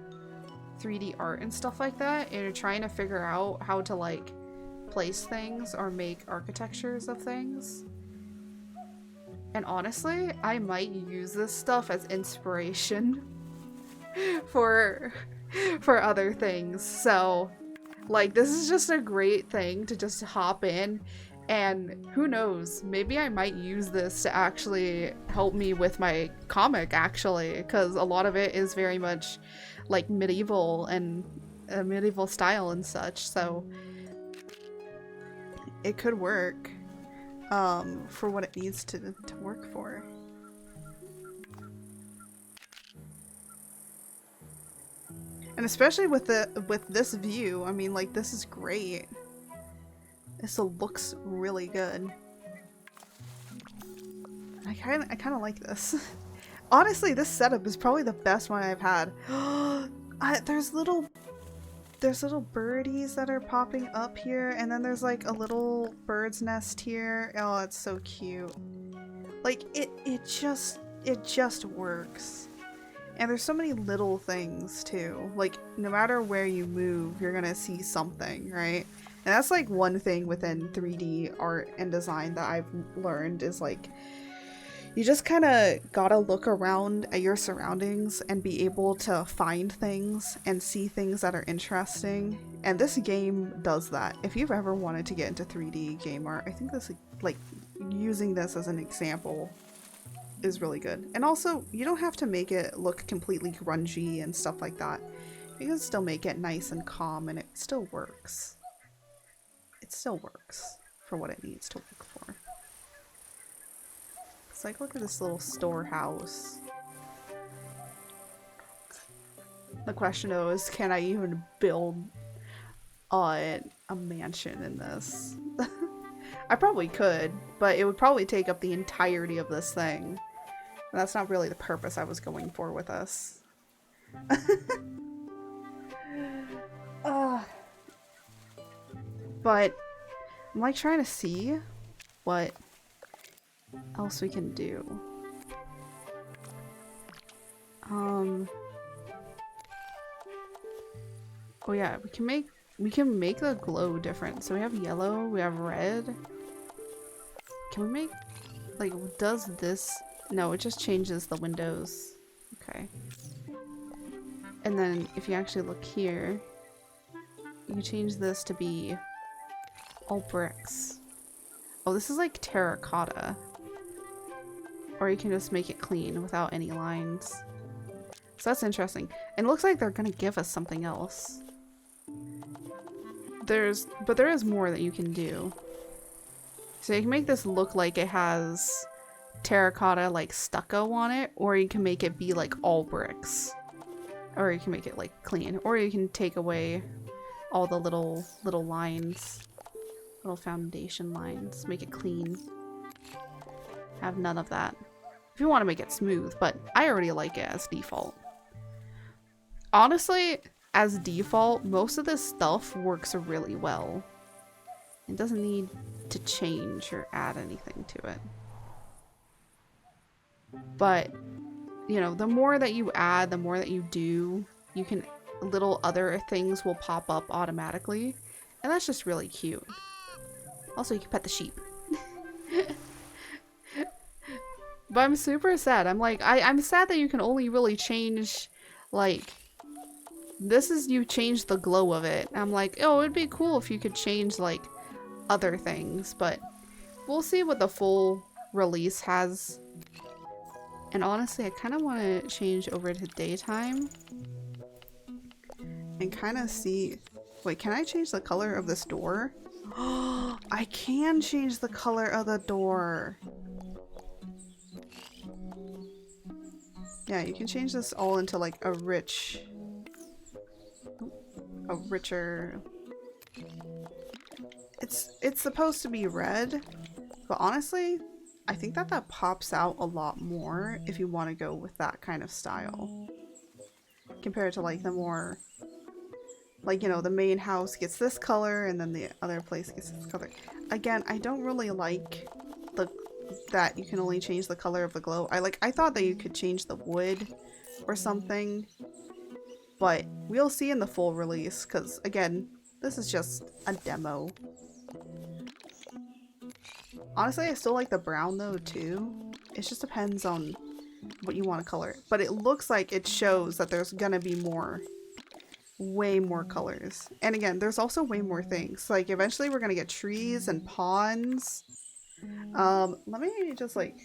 art and stuff like that, and you're trying to figure out how to like place things or make architectures of things. And honestly, I might use this stuff as inspiration for other things. So like this is just a great thing to just hop in, and who knows, maybe I might use this to actually help me with my comic actually, because a lot of it is very much like medieval and medieval style and such, so it could work for what it needs to work for. And especially with this view, I mean, like, this is great. This looks really good. I kind of like this. Honestly, this setup is probably the best one I've had. There's little birdies that are popping up here, and then there's like a little bird's nest here. Oh, it's so cute. Like it just works. And there's so many little things too. Like no matter where you move, you're gonna see something, right? And that's like one thing within 3D art and design that I've learned is like you just kind of gotta look around at your surroundings and be able to find things and see things that are interesting. And this game does that. If you've ever wanted to get into 3D game art, I think this, like, using this as an example is really good. And also, you don't have to make it look completely grungy and stuff like that. You can still make it nice and calm, and it still works. It still works for what it needs to work for. It's like, look at this little storehouse. The question though is, can I even build a mansion in this? I probably could, but it would probably take up the entirety of this thing. And that's not really the purpose I was going for with us. But I'm like trying to see what else we can do. Oh yeah, we can make the glow different. So we have yellow, we have red. Can we make, like, does this? No, it just changes the windows. Okay. And then if you actually look here, you can change this to be all bricks. Oh, this is like terracotta. Or you can just make it clean without any lines. So that's interesting. And it looks like they're gonna give us something else. But there is more that you can do. So you can make this look like it has terracotta like stucco on it, or you can make it be like all bricks. Or you can make it like clean. Or you can take away all the little lines. Little foundation lines. Make it clean. Have none of that. If you want to make it smooth, but I already like it as default. Honestly, as default, most of this stuff works really well. It doesn't need to change or add anything to it. But, you know, the more that you add, the more that you do, you can, little other things will pop up automatically. And that's just really cute. Also, you can pet the sheep. But I'm super sad. I'm like, I'm sad that you can only really change, like, this is, you change the glow of it. I'm like, oh, it'd be cool if you could change, like, other things. But we'll see what the full release has. And honestly, I kind of want to change over to daytime. And kind of see... Wait, can I change the color of this door? Oh, I can change the color of the door. Yeah, you can change this all into like a richer... It's supposed to be red, but honestly, I think that pops out a lot more if you want to go with that kind of style. Compared to like the more... Like, you know, the main house gets this color and then the other place gets this color. Again, I don't really like that you can only change the color of the glow. I thought that you could change the wood or something, but we'll see in the full release because, again, this is just a demo. Honestly, I still like the brown though too. It just depends on what you want to color. But it looks like it shows that there's gonna be more, way more colors. And again, there's also way more things. Like eventually we're gonna get trees and ponds. Let me just like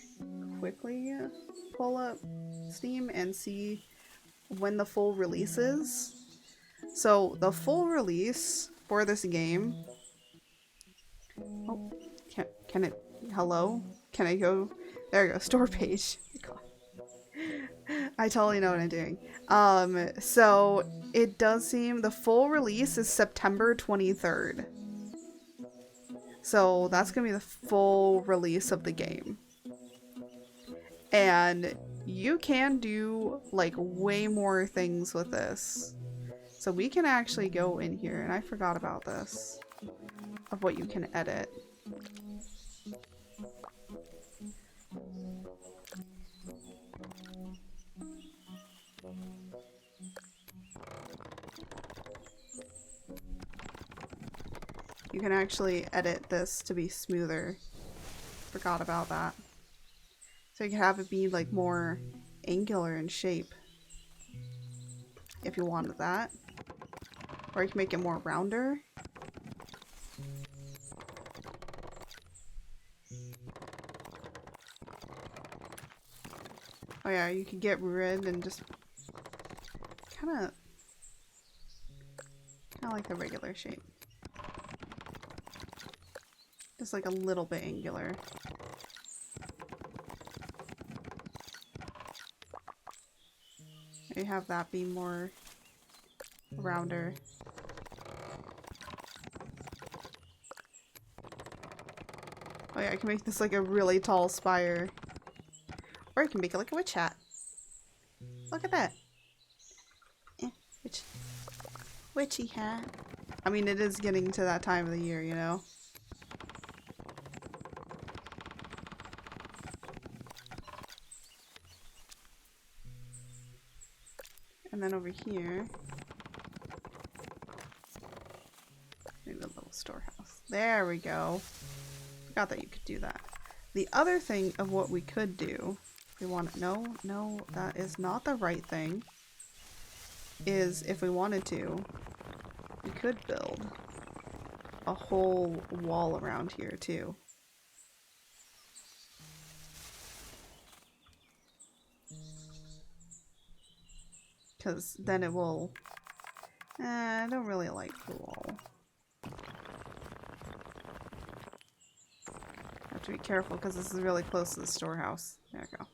quickly pull up Steam and see when the full release is. So the full release for this game. Oh, can it? Hello? Can I go? There we go. Store page. God. I totally know what I'm doing. So it does seem the full release is September 23rd. So that's gonna be the full release of the game. And you can do like way more things with this. So we can actually go in here, and I forgot about this, of what you can edit. You can actually edit this to be smoother. Forgot about that. So you can have it be like more angular in shape. If you wanted that. Or you can make it more rounder. Oh yeah, you can get rid and just kind of like the regular shape. Just like a little bit angular. You have that be more rounder. Oh yeah, I can make this like a really tall spire. Or you can make it like a witch hat. Look at that. Witchy hat. I mean, it is getting to that time of the year, you know? And then over here, maybe a little storehouse. There we go. Forgot that you could do that. The other thing of what we could do, if we want to, no, that is not the right thing, is if we wanted to, we could build a whole wall around here too. Because then it will... I don't really like the wall. Have to be careful because this is really close to the storehouse. There we go.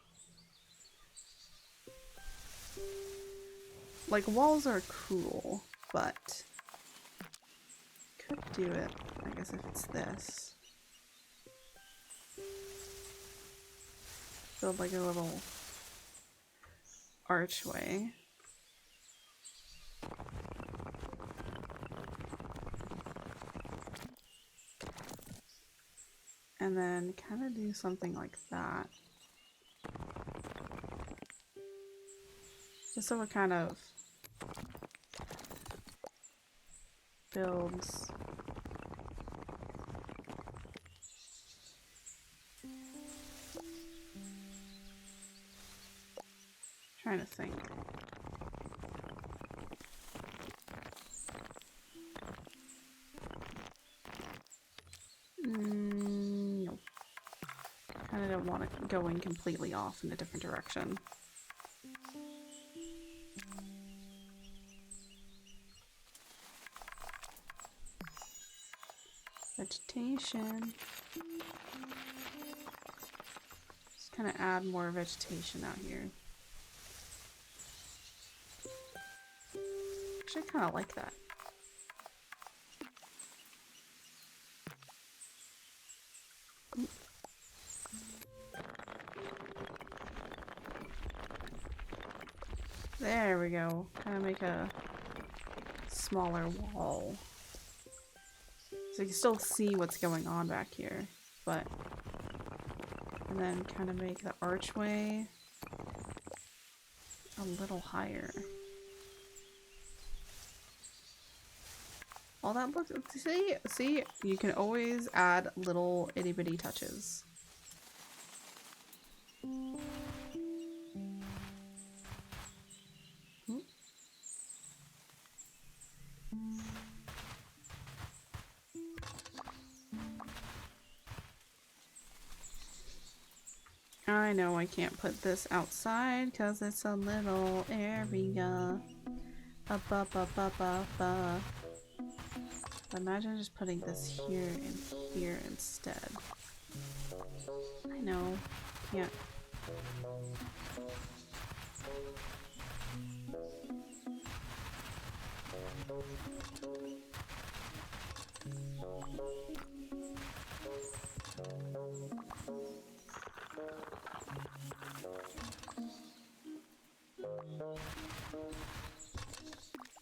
Like, walls are cool, but... could do it, I guess, if it's this. Build like a little archway. And then kind of do something like that. Just so it kind of builds. Trying to think. Nope. Kind of don't want it going completely off in a different direction. Vegetation. Just kind of add more vegetation out here. Actually, I kind of like that. There we go. Kind of make a smaller wall. So you can still see what's going on back here, but... And then kind of make the archway a little higher. All that looks... See? You can always add little itty-bitty touches. I know I can't put this outside because it's a little area. Imagine just putting this here and here instead. I know. Can't.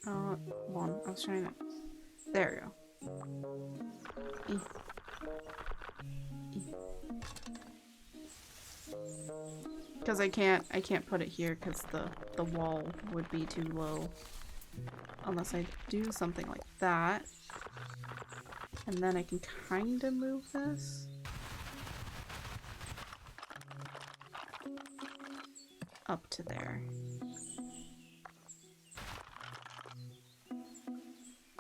Hold on, I was trying to... There we go. Because I can't put it here because the wall would be too low. Unless I do something like that. And then I can kind of move this. Up to there.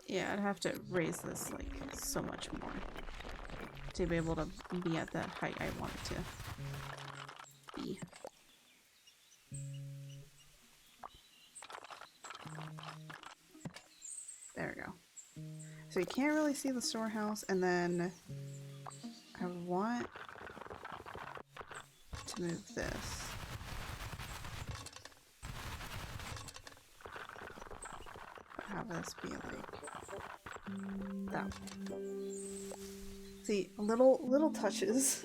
Yeah, I'd have to raise this like so much more to be able to be at the height I want it to be. There we go. So you can't really see the storehouse, and then I want to move this. Have this be like that. See, little touches.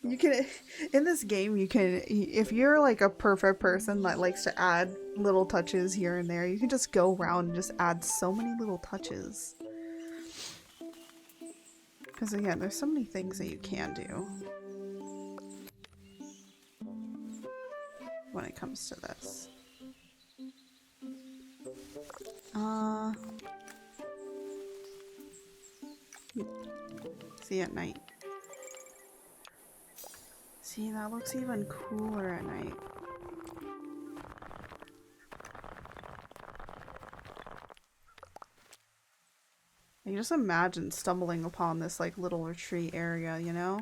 You can, in this game, you can, if you're like a perfect person that likes to add little touches here and there, you can just go around and just add so many little touches. Because again, there's so many things that you can do when it comes to this. See at night. See, that looks even cooler at night. I can just imagine stumbling upon this like little retreat area, you know?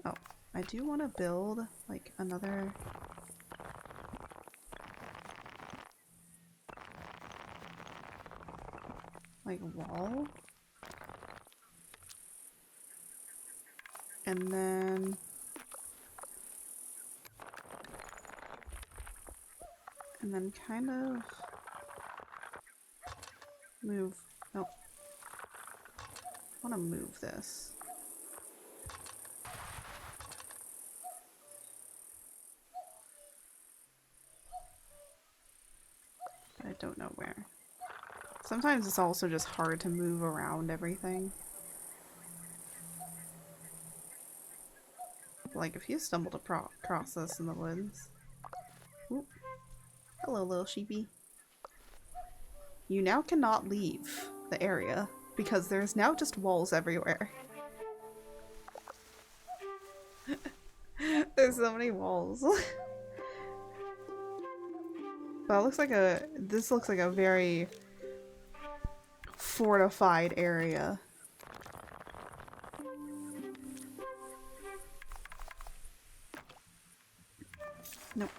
Oh, I do want to build like another... like wall? And then... kind of move... Nope. I want to move this. But I don't know where. Sometimes it's also just hard to move around everything. Like if you stumbled across this in the woods. Oop. Hello, little sheepy. You now cannot leave the area because there's now just walls everywhere. There's so many walls. But it looks like this looks like a very fortified area. Nope.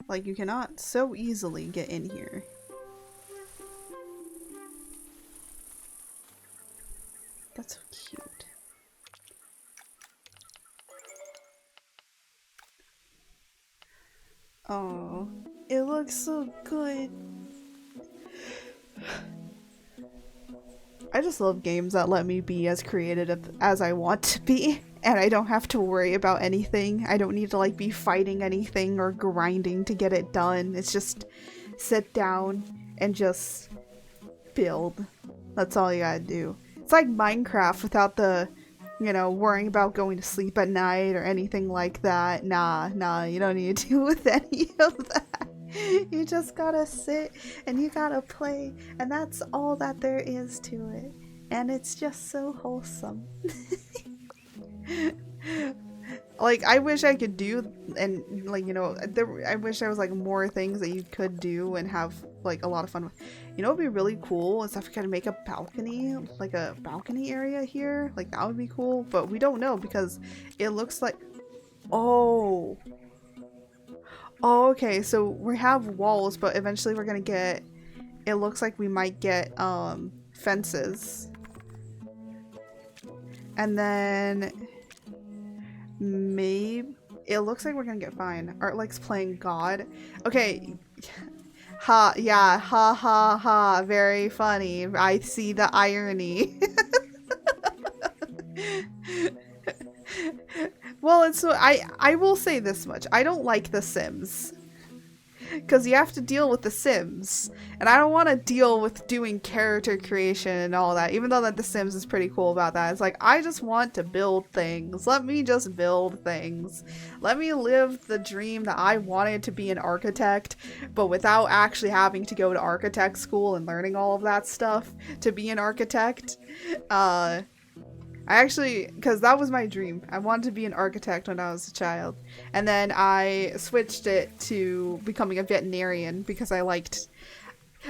Like you cannot so easily get in here. That's so cute. Oh, it looks so good. I just love games that let me be as creative as I want to be, and I don't have to worry about anything. I don't need to like be fighting anything or grinding to get it done. It's just sit down and just build. That's all you gotta do. It's like Minecraft without the, you know, worrying about going to sleep at night or anything like that. Nah, you don't need to deal with any of that. You just gotta sit and you gotta play, and that's all that there is to it. And it's just so wholesome. Like, I wish I could do, and like, you know, I wish there was like more things that you could do and have like a lot of fun with. You know what would be really cool is if we could make a balcony, like a balcony area here. Like, that would be cool, but we don't know because it looks like... Oh, okay, so we have walls, but eventually we're gonna get... It looks like we might get, fences. And then... maybe... It looks like we're gonna get fine. Art likes playing God. Okay. Ha, yeah, ha ha ha. Very funny. I see the irony. Well, it's so I will say this much. I don't like The Sims. Because you have to deal with The Sims. And I don't want to deal with doing character creation and all that. Even though that The Sims is pretty cool about that. It's like, I just want to build things. Let me just build things. Let me live the dream that I wanted to be an architect. But without actually having to go to architect school and learning all of that stuff to be an architect. I actually, because that was my dream. I wanted to be an architect when I was a child. And then I switched it to becoming a veterinarian because I liked...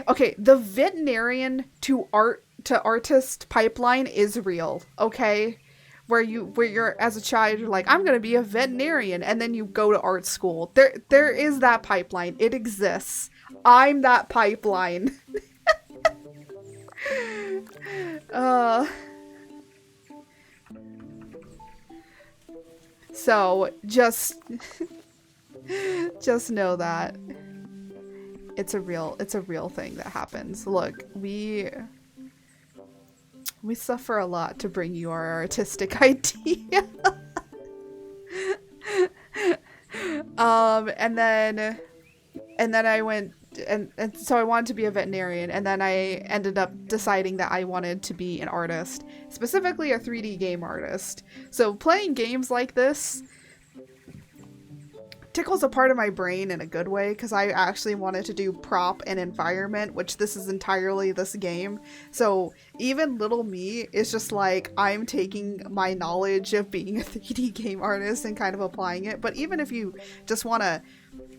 Okay, the veterinarian to artist pipeline is real, okay? Where you're, as a child, you're like, I'm gonna be a veterinarian, and then you go to art school. There is that pipeline. It exists. I'm that pipeline. So, just know that it's a real thing that happens. Look, we suffer a lot to bring you our artistic idea. And then I went and so I wanted to be a veterinarian, and then I ended up deciding that I wanted to be an artist, specifically a 3D game artist. So playing games like this tickles a part of my brain in a good way, because I actually wanted to do prop and environment, which this is entirely this game. So even little me is just like, I'm taking my knowledge of being a 3D game artist and kind of applying it. But even if you just want to,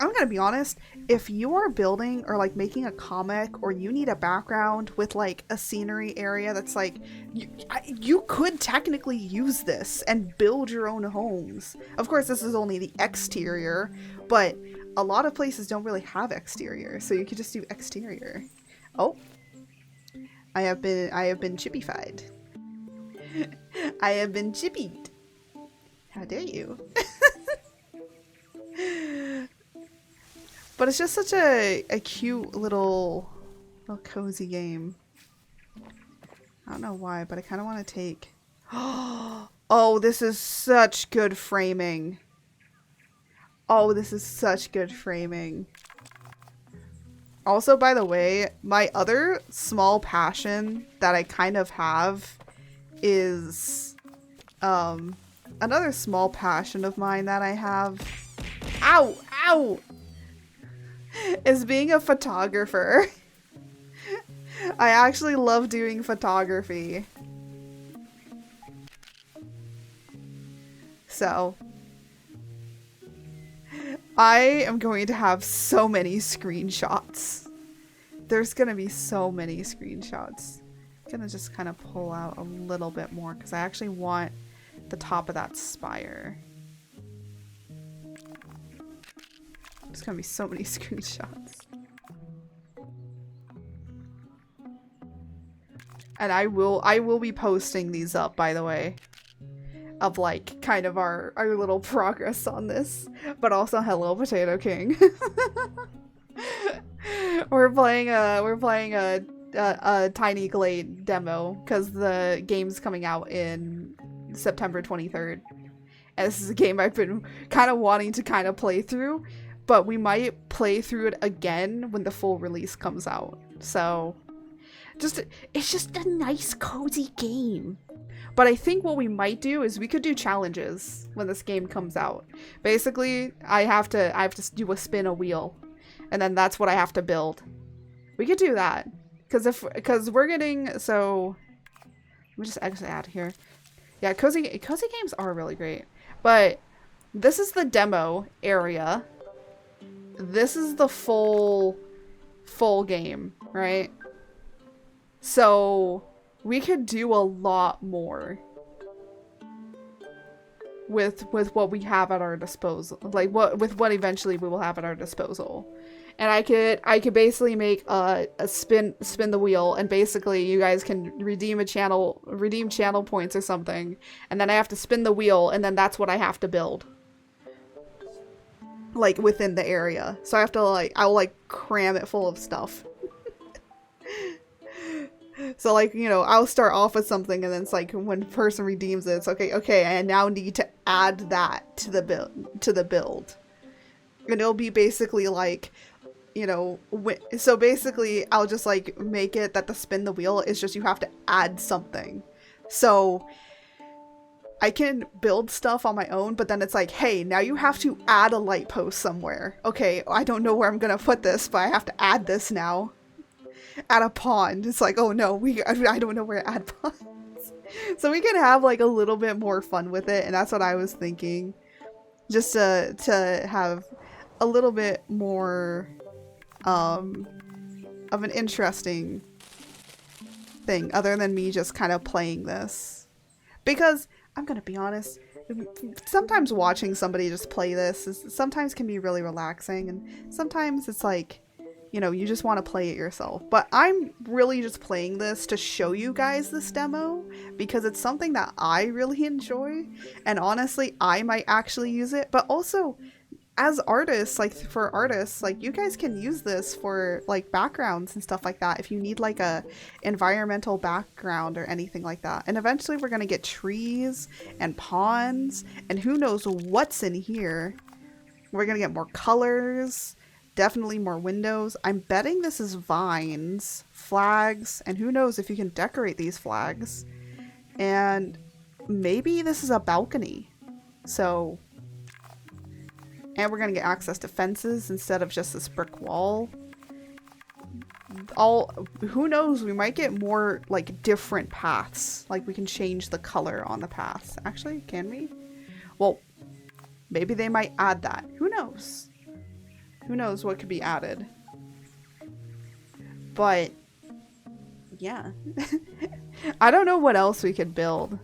I'm gonna be honest, if you are building or like making a comic, or you need a background with like a scenery area that's like, you could technically use this and build your own homes. Of course, this is only the exterior, but a lot of places don't really have exterior, so you could just do exterior. Oh, I have been chippified. I have been chippied. How dare you? But it's just such a cute little cozy game. I don't know why, but I kind of want to take... Oh, this is such good framing. Oh, this is such good framing. Also, by the way, my other small passion that I kind of have is... another small passion of mine that I have... Ow! Ow! Is being a photographer. I actually love doing photography. So, I am going to have so many screenshots. There's gonna be so many screenshots. I'm gonna just kind of pull out a little bit more because I actually want the top of that spire. There's gonna be so many screenshots. And I will be posting these up, by the way. Of like kind of our little progress on this. But also hello Potato King. we're playing a tiny Glade demo because the game's coming out in September 23rd. And this is a game I've been kind of wanting to kind of play through. But we might play through it again when the full release comes out. So, it's just a nice, cozy game. But I think what we might do is we could do challenges when this game comes out. Basically, I have to do a spin a wheel, and then that's what I have to build. We could do that because we're getting so. Let me just exit out here. Yeah, cozy games are really great, but this is the demo area. This is the full game, right? So we could do a lot more with what we have at our disposal, like with what eventually we will have at our disposal. And I could basically make a spin the wheel, and basically you guys can redeem channel points or something, and then I have to spin the wheel, and then that's what I have to build. Like within the area. So I have to I'll cram it full of stuff. So like, you know, I'll start off with something, and then it's like when the person redeems it, it's okay, I now need to add that to the build. And it'll be basically like, you know, so basically I'll just like make it that the spin the wheel is just you have to add something. So I can build stuff on my own, but then it's like, hey, now you have to add a light post somewhere. Okay, I don't know where I'm gonna put this, but I have to add this now. Add a pond. It's like, oh no, I don't know where to add ponds. So we can have like a little bit more fun with it, and that's what I was thinking. Just to have a little bit more of an interesting thing other than me just kind of playing this. Because I'm gonna be honest, sometimes watching somebody just play this sometimes can be really relaxing, and sometimes it's like, you know, you just want to play it yourself. But I'm really just playing this to show you guys this demo because it's something that I really enjoy, and honestly I might actually use it. But also as artists, like for artists, like you guys can use this for like backgrounds and stuff like that if you need like a environmental background or anything like that. And eventually we're gonna get trees and ponds and who knows what's in here. We're gonna get more colors, definitely more windows. I'm betting this is vines, flags, and who knows if you can decorate these flags. And maybe this is a balcony. So And we're gonna get access to fences instead of just this brick wall. Who knows, we might get more like different paths. Like we can change the color on the paths. Actually, can we? Well, maybe they might add that. Who knows? Who knows what could be added? But yeah. I don't know what else we could build.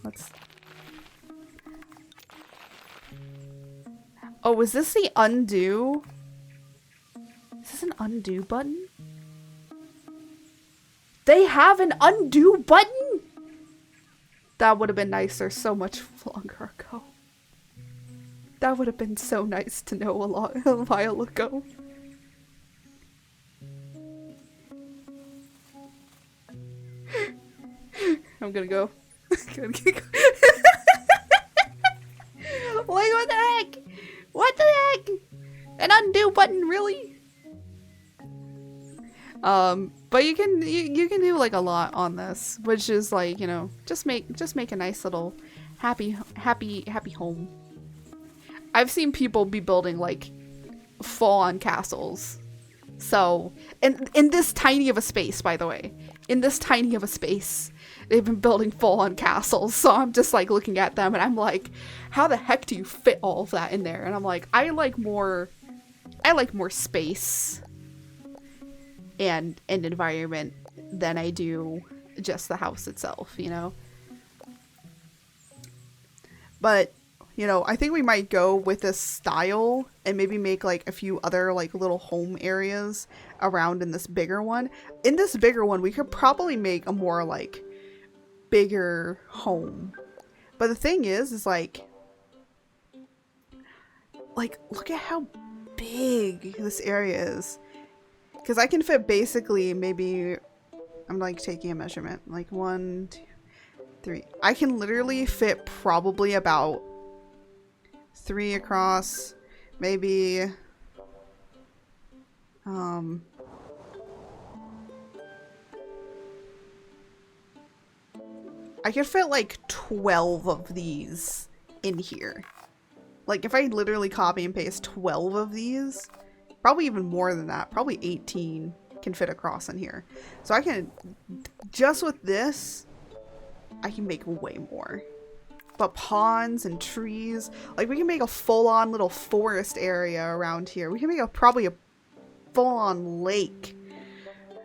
Let's... Oh, is this the undo? Is this an undo button? They have an undo button? That would have been nicer so much longer ago. That would have been so nice to know a while ago. I'm gonna go. Like, what the heck? What the heck? An undo button, really? But you can do like a lot on this, which is like, you know, just make a nice little happy home. I've seen people be building like full-on castles. So, in this tiny of a space, by the way, in this tiny of a space, they've been building full-on castles. So I'm just like looking at them and I'm like, how the heck do you fit all of that in there? And I'm like, I like more space and an environment than I do just the house itself, you know? But, you know, I think we might go with this style and maybe make like a few other like little home areas around in this bigger one. In this bigger one, we could probably make a more like bigger home. But the thing is like look at how big this area is. Because I can fit basically maybe, I'm like taking a measurement, like 1, 2, 3. I can literally fit probably about 3 across, maybe, I could fit like 12 of these in here. Like if I literally copy and paste 12 of these, probably even more than that, probably 18 can fit across in here. So I can, just with this, I can make way more. But ponds and trees, like we can make a full-on little forest area around here. We can make probably a full-on lake.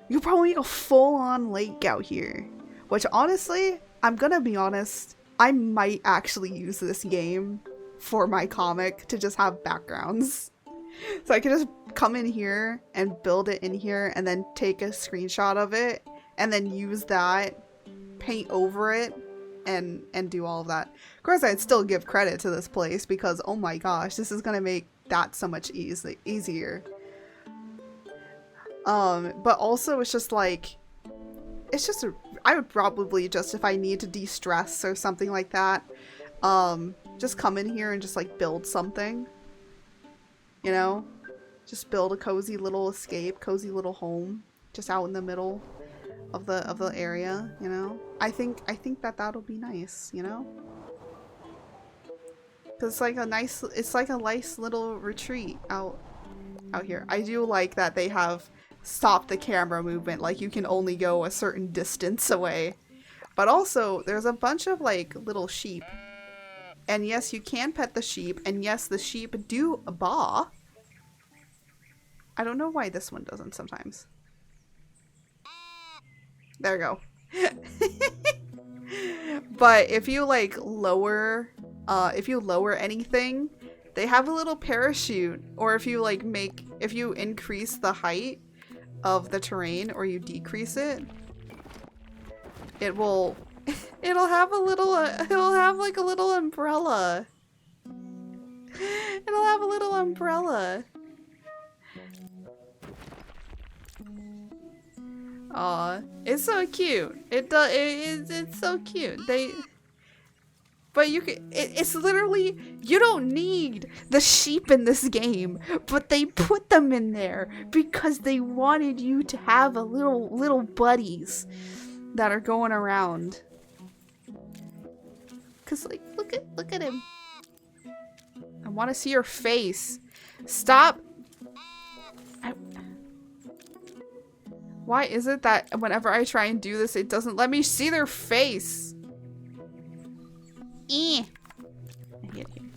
You could probably make a full-on lake out here. Which honestly, I'm gonna be honest, I might actually use this game for my comic to just have backgrounds. So I could just come in here and build it in here and then take a screenshot of it and then use that, paint over it, and do all of that. Of course, I'd still give credit to this place because, oh my gosh, this is gonna make that so much easier. But also it's just like, I would probably just, if I need to de-stress or something like that, just come in here and just like build something. You know, just build a cozy little escape, cozy little home, just out in the middle of the area. You know, I think that that'll be nice. You know, because it's like a nice little retreat out here. I do like that they have stopped the camera movement. Like you can only go a certain distance away, but also there's a bunch of like little sheep. And yes, you can pet the sheep, and yes, the sheep do baa. I don't know why this one doesn't sometimes. There we go. But if you like lower anything, they have a little parachute. Or if you like if you increase the height of the terrain or you decrease it, it'll have like a little umbrella. It'll have a little umbrella. Aw, it's so cute. It's so cute. But you can, it's literally, you don't need the sheep in this game, but they put them in there because they wanted you to have a little buddies that are going around. Cause like, look at him. I'm want to see your face. Stop. Why is it that whenever I try and do this, it doesn't let me see their face? I hate you.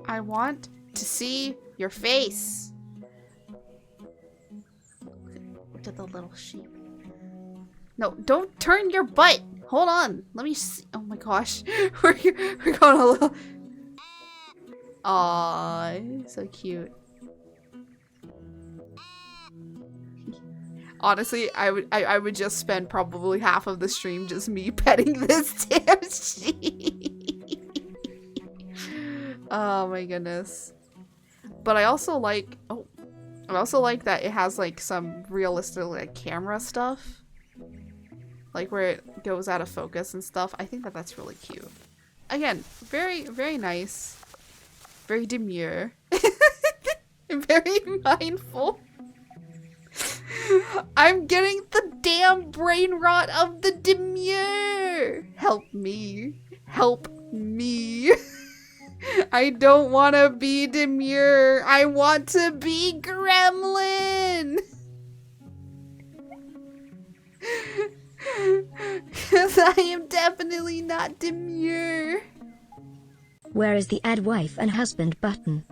I want to see your face. Look at the little sheep. No, don't turn your butt. Hold on. Let me see. Oh my gosh. We're going a little... Aww, so cute. Honestly, I would just spend probably half of the stream just me petting this damn sheep. Oh my goodness. But I also like that it has like some realistic like camera stuff. Like where it goes out of focus and stuff. I think that that's really cute. Again, very, very nice. Very demure. Very mindful. I'm getting the damn brain rot of the demure. Help me. Help me. I don't want to be demure. I want to be gremlin. Because I am definitely not demure. Where is the add wife and husband button?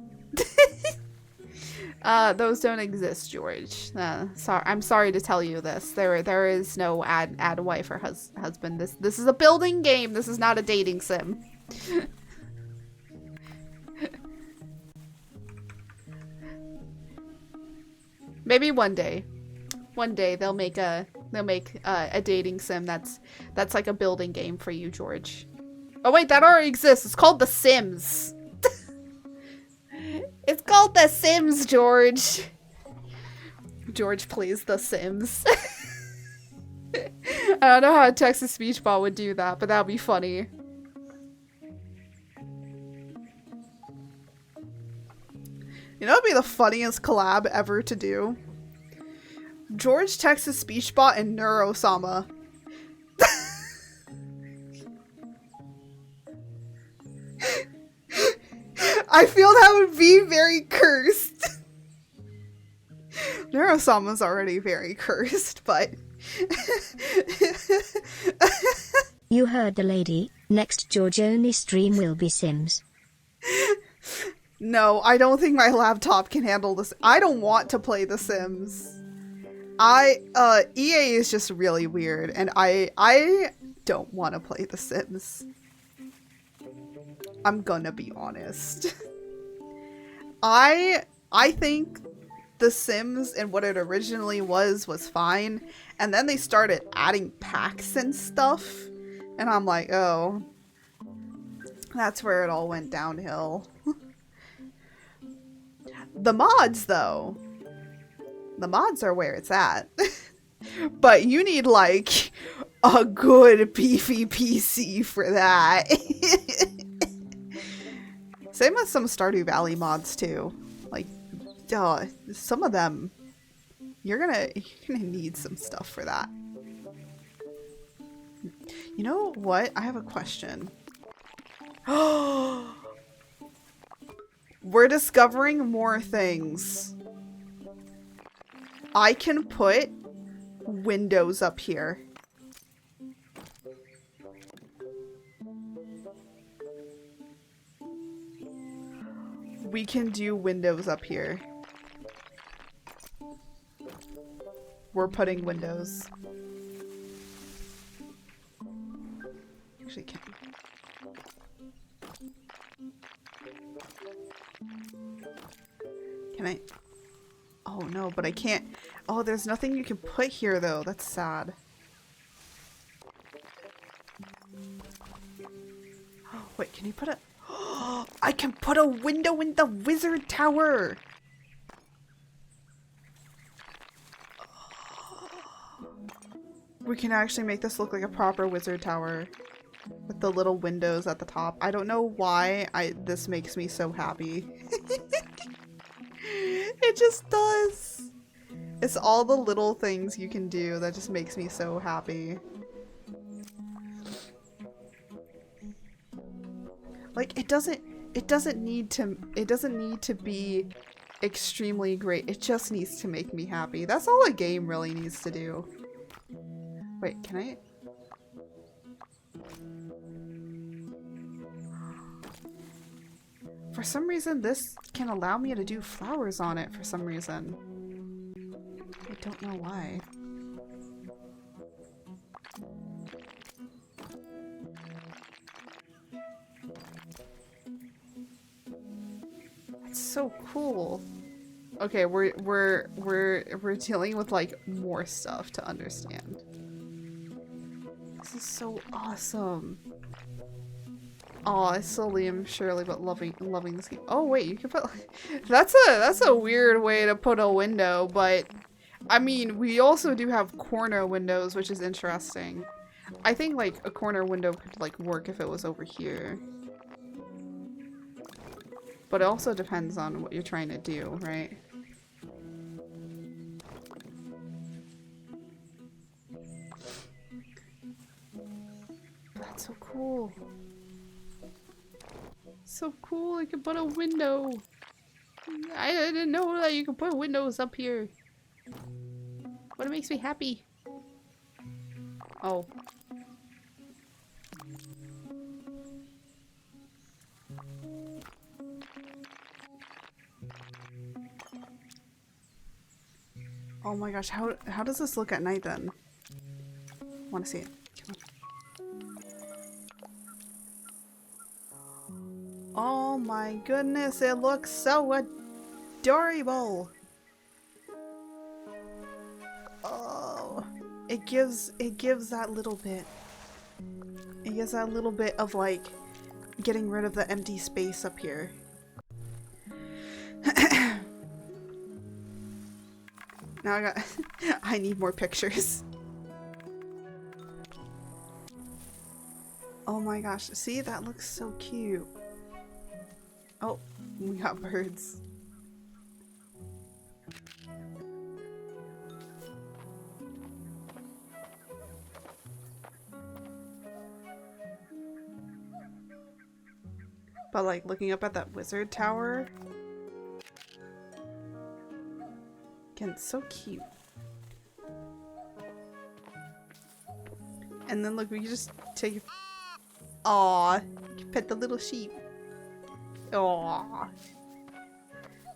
Those don't exist, George. I'm sorry to tell you this. There is no add wife or husband. This is a building game. This is not a dating sim. Maybe one day they'll make a dating sim that's like a building game for you, George. Oh wait, that already exists. It's called The Sims. It's called The Sims, George. George plays The Sims. I don't know how a text-to-speech bot would do that, but that would be funny. You know what would be the funniest collab ever to do? George text-to-speech bot and Neurosama. I feel that would be very cursed. Neurosama's already very cursed, but... You heard the lady. Next George only stream will be Sims. No, I don't think my laptop can handle this. I don't want to play The Sims. EA is just really weird, and I don't want to play The Sims. I'm gonna be honest. I think The Sims and what it originally was fine, and then they started adding packs and stuff, and I'm like, oh, that's where it all went downhill. The mods, though. The mods are where it's at. But you need, like, a good beefy PC for that. Same with some Stardew Valley mods, too. Like, some of them, you're gonna need some stuff for that. You know what? I have a question. We're discovering more things. I can put windows up here. We can do windows up here. We're putting windows. Actually, can I? Oh no, but I can't. Oh, there's nothing you can put here though. That's sad. Wait, can you put a... I can put a window in the wizard tower! We can actually make this look like a proper wizard tower. With the little windows at the top. I don't know why this makes me so happy. It just does. It's all the little things you can do that just makes me so happy. Like, it doesn't need to be extremely great. It just needs to make me happy. That's all a game really needs to do. Wait, can I? For some reason, this can allow me to do flowers on it for some reason. I don't know why. It's so cool. Okay, we're dealing with like more stuff to understand. This is so awesome. Oh, I slowly am surely but loving this game. Oh wait, you can put that's a weird way to put a window, but I mean we also do have corner windows, which is interesting. I think like a corner window could like work if it was over here. But it also depends on what you're trying to do, right? That's so cool. So cool, I can put a window. I didn't know that you could put windows up here. But it makes me happy. Oh. Oh my gosh, how does this look at night then? Want to see it. Come on. Oh my goodness, it looks so adorable. Oh, it gives that little bit. It gives that little bit of like getting rid of the empty space up here. Now I need more pictures. Oh my gosh, see, that looks so cute. Oh, we got birds. But like looking up at that wizard tower. Again, it's so cute. And then look, we can just take it. Aw, you can pet the little sheep. Aw.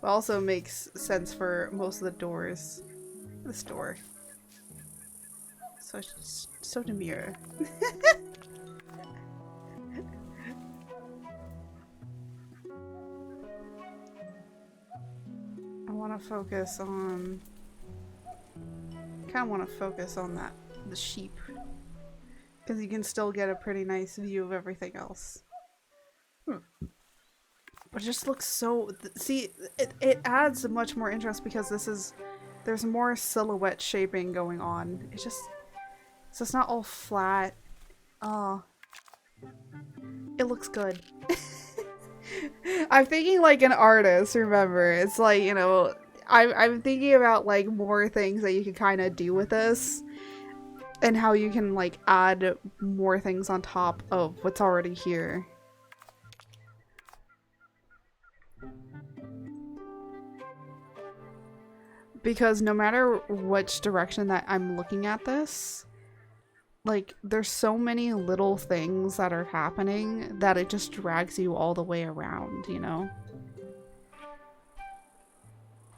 Also makes sense for most of the doors. This door. So demure. I want to focus on. Kind of want to focus on the sheep, because you can still get a pretty nice view of everything else. But it just looks so. See, it adds much more interest because there's more silhouette shaping going on. So it's not all flat. Oh, it looks good. I'm thinking like an artist, remember. It's like, you know, I'm thinking about like more things that you can kind of do with this and how you can like add more things on top of what's already here. Because no matter which direction that I'm looking at this, like, there's so many little things that are happening that it just drags you all the way around, you know?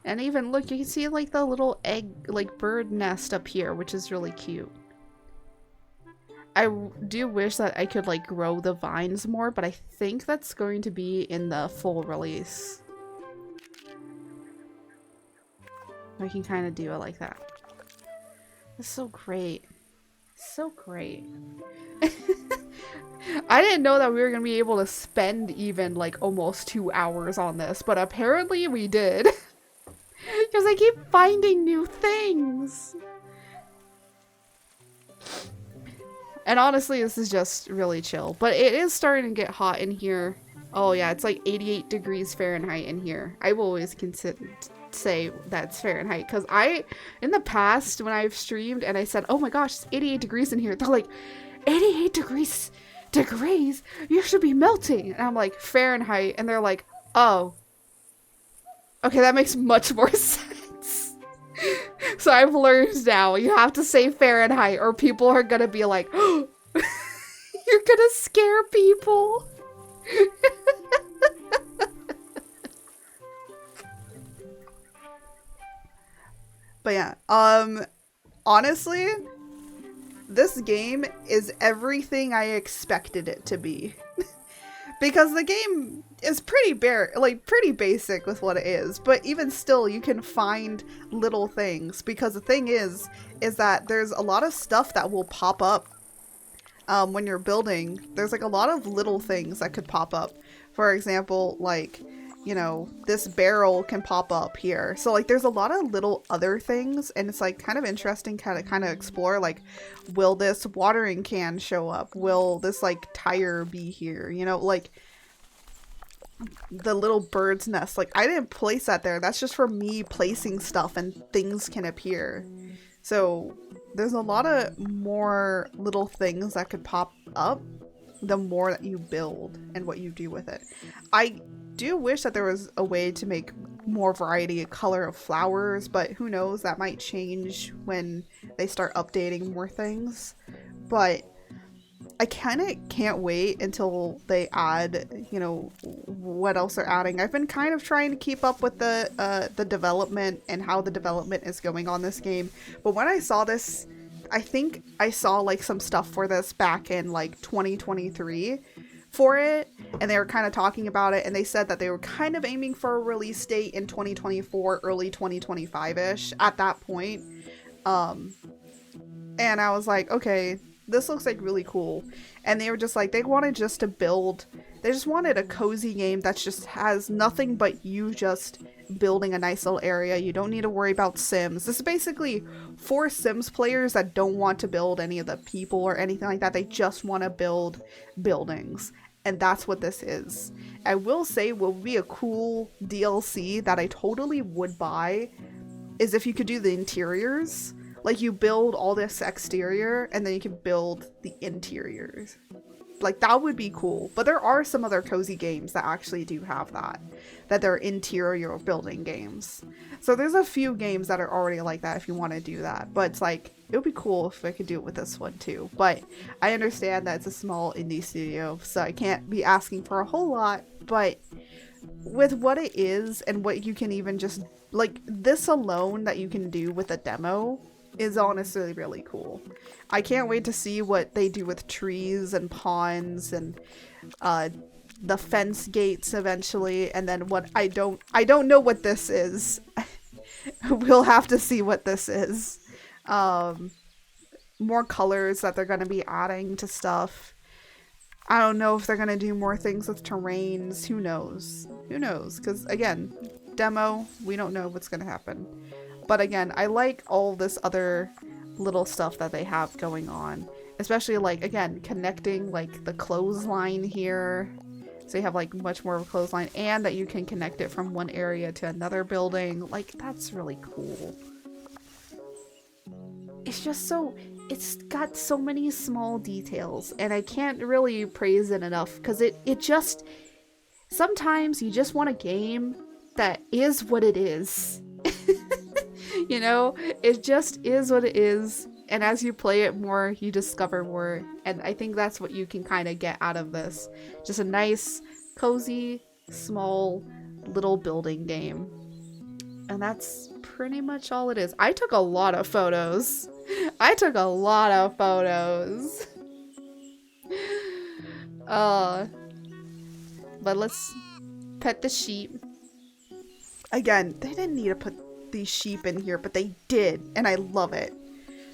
And even, look, you can see, like, the little egg, like, bird nest up here, which is really cute. I do wish that I could, like, grow the vines more, but I think that's going to be in the full release. I can kind of do it like that. It's so great. So great. I didn't know that we were gonna be able to spend even like almost 2 hours on this, but apparently we did. Because I keep finding new things. And honestly, this is just really chill. But it is starting to get hot in here. Oh yeah, it's like 88 degrees Fahrenheit in here. I will always say that's Fahrenheit, because in the past when I've streamed and I said, oh my gosh, it's 88 degrees in here, they're like, 88 degrees degrees? You should be melting. And I'm like, Fahrenheit. And they're like, oh. Okay, that makes much more sense. So I've learned now, you have to say Fahrenheit or people are gonna be like, oh, you're gonna scare people. But yeah, honestly, this game is everything I expected it to be. Because the game is pretty pretty basic with what it is, but even still you can find little things, because the thing is that there's a lot of stuff that will pop up when you're building. There's like a lot of little things that could pop up. For example, like, you know, this barrel can pop up here. So like there's a lot of little other things, and it's like kind of interesting kind of explore, like, will this watering can show up? Will this like tire be here? You know, like the little bird's nest. Like, I didn't place that there. That's just for me placing stuff and things can appear. So there's a lot of more little things that could pop up the more that you build and what you do with it. I do wish that there was a way to make more variety of color of flowers, but who knows, that might change when they start updating more things. But I kind of can't wait until they add, you know, what else they're adding. I've been kind of trying to keep up with the development and how the development is going on this game. But when I saw this, I think I saw like some stuff for this back in like 2023 for it, and they were kind of talking about it, and they said that they were kind of aiming for a release date in 2024, early 2025-ish at that point. And I was like, okay, this looks like really cool. And they were just like, they wanted just to build, they just wanted a cozy game that just has nothing but you just building a nice little area. You don't need to worry about Sims. This is basically for Sims players that don't want to build any of the people or anything like that. They just want to build buildings. And that's what this is. I will say what would be a cool DLC that I totally would buy is if you could do the interiors. Like, you build all this exterior and then you can build the interiors. Like, that would be cool. But there are some other cozy games that actually do have that. That they're interior building games. So there's a few games that are already like that if you want to do that. But it's like, it would be cool if I could do it with this one too. But I understand that it's a small indie studio, so I can't be asking for a whole lot. But with what it is and what you can even just, like, this alone that you can do with a demo is honestly really cool. I can't wait to see what they do with trees and ponds and the fence gates eventually, and then what I don't know what this is. We'll have to see what this is. More colors that they're going to be adding to stuff. I don't know if they're going to do more things with terrains. Who knows? Who knows? Because again, demo, we don't know what's going to happen. But again, I like all this other little stuff that they have going on. Especially, like, again, connecting, like, the clothesline here. So you have, like, much more of a clothesline. And that you can connect it from one area to another building. Like, that's really cool. It's just so... It's got so many small details. And I can't really praise it enough. Because it just... Sometimes you just want a game that is what it is. You know, it just is what it is, and as you play it more, you discover more, and I think that's what you can kind of get out of this. Just a nice, cozy, small, little building game. And that's pretty much all it is. I took a lot of photos. But let's pet the sheep. Again, they didn't need to put these sheep in here, but they did, and I love it.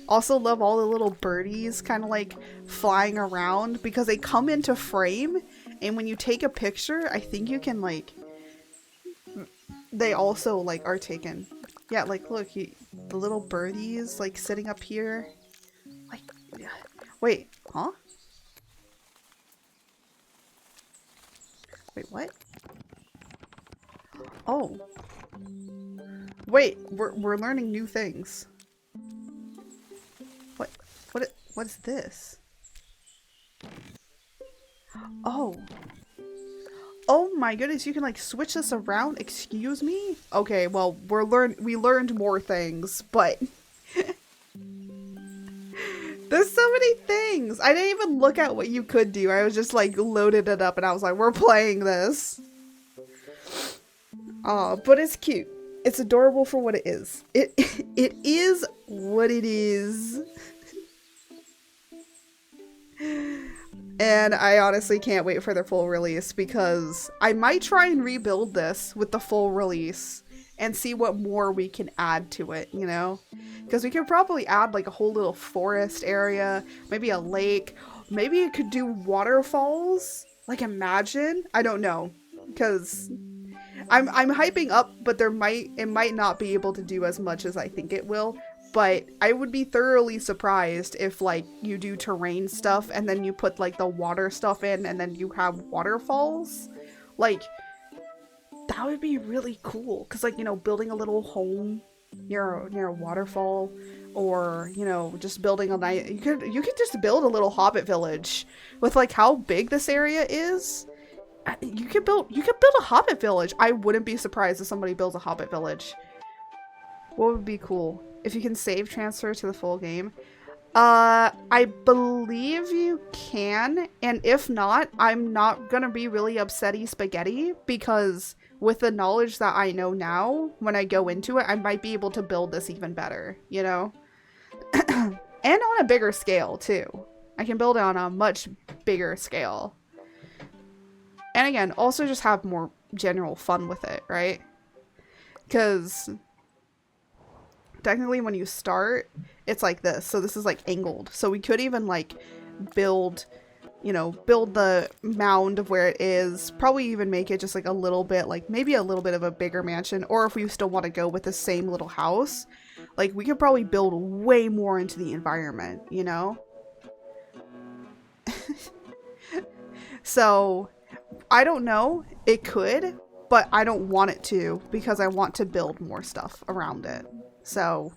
Also love all the little birdies kind of like flying around because they come into frame, and when you take a picture, I think you can like, they also like are taken. Yeah, like look, the little birdies like sitting up here. Like, yeah. Wait, huh? Wait, what? Oh. Wait, we're learning new things. What's this? Oh. Oh my goodness, you can like switch this around? Excuse me? Okay, well, we learned more things, but there's so many things. I didn't even look at what you could do. I was just like loaded it up and I was like, we're playing this. But it's cute. It's adorable for what it is. It is what it is. And I honestly can't wait for the full release because I might try and rebuild this with the full release and see what more we can add to it, you know? Because we could probably add like a whole little forest area, maybe a lake, maybe it could do waterfalls. Like imagine? I don't know. Because I'm hyping up, but it might not be able to do as much as I think it will. But I would be thoroughly surprised if like you do terrain stuff and then you put like the water stuff in and then you have waterfalls. Like that would be really cool. Cause like, you know, building a little home near a waterfall, or, you know, just building a nice, you could just build a little hobbit village with like how big this area is. You could build a hobbit village. I wouldn't be surprised if somebody builds a hobbit village. What would be cool? If you can save transfer to the full game. I believe you can, and if not, I'm not gonna be really upsetty spaghetti, because with the knowledge that I know now, when I go into it, I might be able to build this even better, you know? And on a bigger scale, too. I can build it on a much bigger scale. And again, also just have more general fun with it, right? Because technically when you start, it's like this. So this is like angled. So we could even like build, you know, build the mound of where it is. Probably even make it just like a little bit, like maybe a little bit of a bigger mansion. Or if we still want to go with the same little house, like we could probably build way more into the environment, you know? So I don't know. It could, but I don't want it to because I want to build more stuff around it. So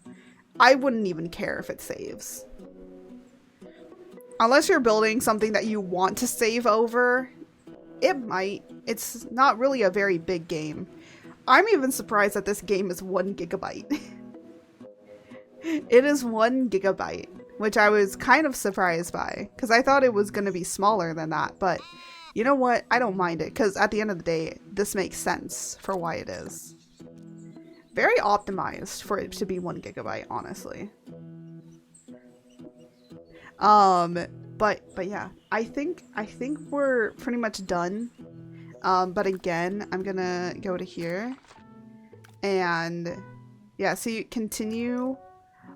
I wouldn't even care if it saves. Unless you're building something that you want to save over, it might. It's not really a very big game. I'm even surprised that this game is 1 gigabyte. It is 1 gigabyte, which I was kind of surprised by because I thought it was going to be smaller than that, but you know what? I don't mind it because at the end of the day, this makes sense for why it is. Very optimized for it to be 1 gigabyte, honestly. But yeah, I think we're pretty much done. But again, I'm gonna go to here and yeah, see, continue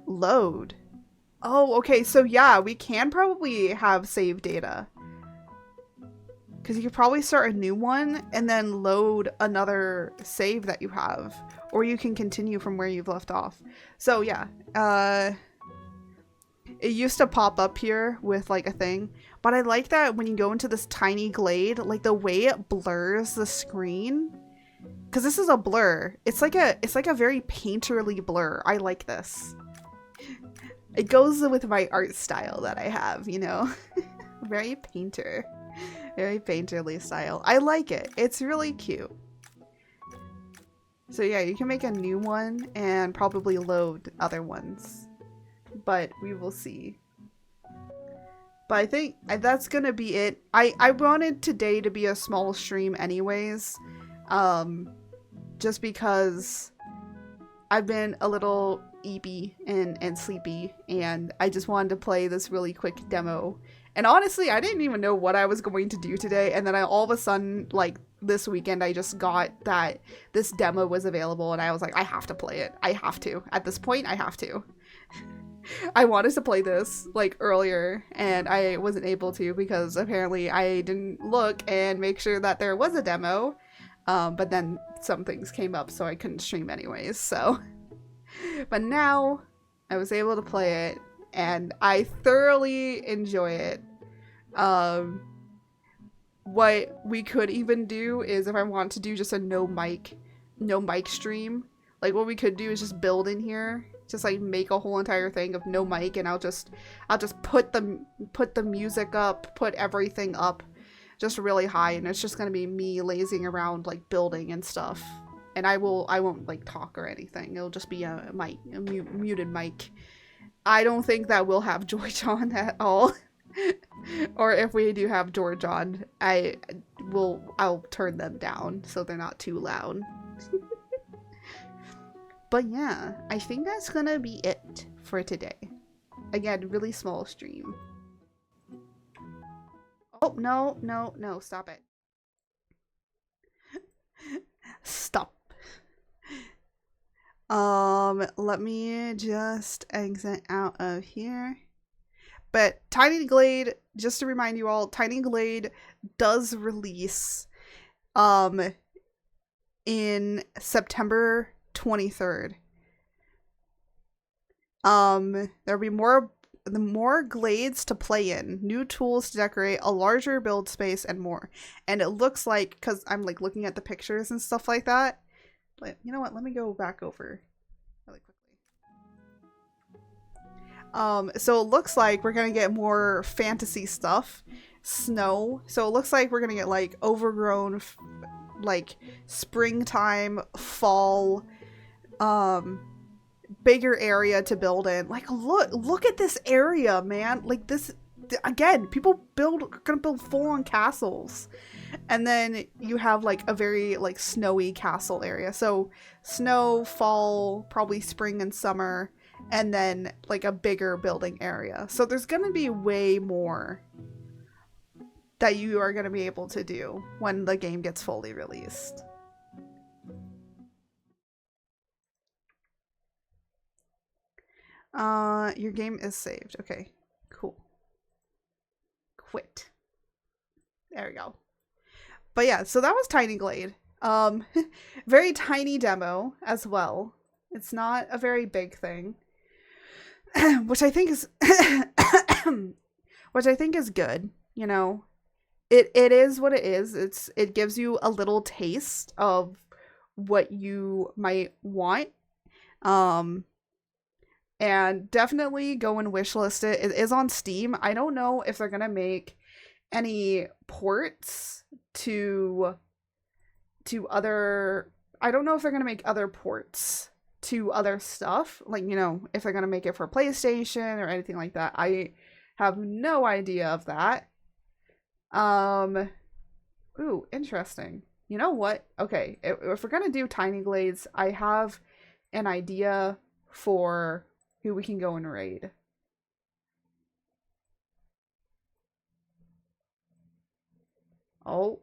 load. Oh, okay, so yeah, we can probably have save data. Because you could probably start a new one and then load another save that you have. Or you can continue from where you've left off. So yeah, it used to pop up here with like a thing. But I like that when you go into this tiny glade, like the way it blurs the screen. Because this is a blur. It's like a very painterly blur. I like this. It goes with my art style that I have, you know? Very painter. Very painterly style. I like it. It's really cute. So yeah, you can make a new one and probably load other ones. But we will see. But I think that's gonna be it. I wanted today to be a small stream anyways. Just because I've been a little eepy and sleepy, and I just wanted to play this really quick demo. And honestly, I didn't even know what I was going to do today, and then all of a sudden, like, this weekend, I just got that this demo was available, and I was like, I have to play it. I have to. At this point, I have to. I wanted to play this, like, earlier, and I wasn't able to because apparently I didn't look and make sure that there was a demo, but then some things came up, so I couldn't stream anyways, so. But now, I was able to play it, and I thoroughly enjoy it. What we could even do is, if I want to do just a no mic stream, like what we could do is just build in here, just like make a whole entire thing of no mic, and I'll just put the music up, put everything up, just really high, and it's just gonna be me lazing around like building and stuff. And I won't like talk or anything. It'll just be a mic, a muted mic. I don't think that we'll have George on at all. Or if we do have George on, I'll turn them down so they're not too loud. But yeah, I think that's gonna be it for today. Again, really small stream. Oh, no, no, no, stop it. Stop. Let me just exit out of here. But Tiny Glade, just to remind you all, Tiny Glade does release in September 23rd. There'll be more glades to play in, new tools to decorate, a larger build space, and more. And it looks like, because I'm like looking at the pictures and stuff like that, like, you know what, let me go back over really quickly. So it looks like we're gonna get more fantasy stuff, snow. So it looks like we're gonna get like overgrown, like springtime, fall, bigger area to build in. Like, look at this area, man. Like, this, again, people gonna build full-on castles. And then you have like a very like snowy castle area. So snow, fall, probably spring and summer, and then like a bigger building area. So there's gonna be way more that you are gonna be able to do when the game gets fully released. Your game is saved. Okay, cool. Quit. There we go. But yeah, so that was Tiny Glade. Very tiny demo as well. It's not a very big thing. Which I think is which I think is good, you know. It is what it is. It gives you a little taste of what you might want. And definitely go and wishlist it. It is on Steam. I don't know if they're gonna make any ports to other, I don't know if they're gonna make other ports to other stuff, like, you know, if they're gonna make it for PlayStation or anything like that. I have no idea of that. Ooh, interesting. You know what? Okay, if we're gonna do Tiny Glades, I have an idea for who we can go and raid. Oh.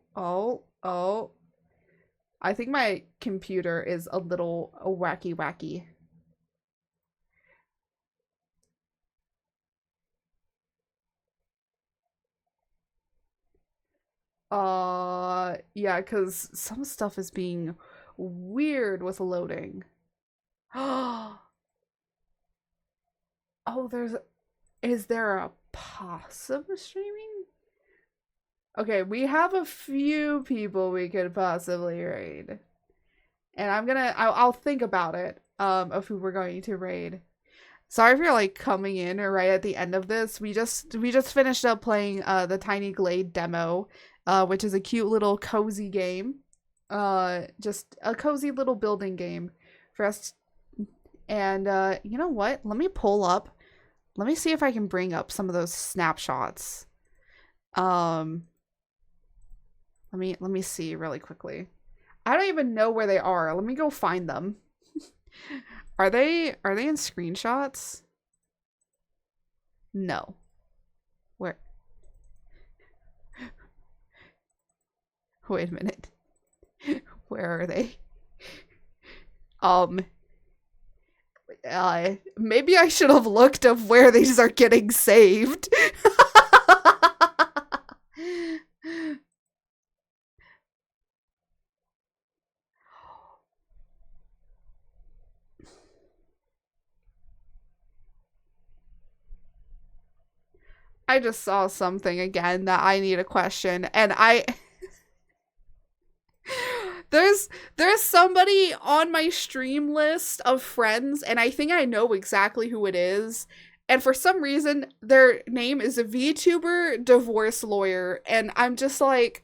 I think my computer is a little wacky. Yeah, because some stuff is being weird with loading. Oh, is there a possum streaming? Okay, we have a few people we could possibly raid. And I'll think about it, of who we're going to raid. Sorry if you're like coming in or right at the end of this. We just finished up playing the Tiny Glade demo, which is a cute little cozy game. Just a cozy little building game for us. And you know what? Let me pull up. Let me see if I can bring up some of those snapshots. Let me see really quickly. I don't even know where they are. Let me go find them. Are they in screenshots? No. Where? Wait a minute. Where are they? Maybe I should have looked of where these are getting saved. I just saw something again that I need a question, and there's somebody on my stream list of friends, and I think I know exactly who it is. And for some reason, their name is a VTuber divorce lawyer. And I'm just like,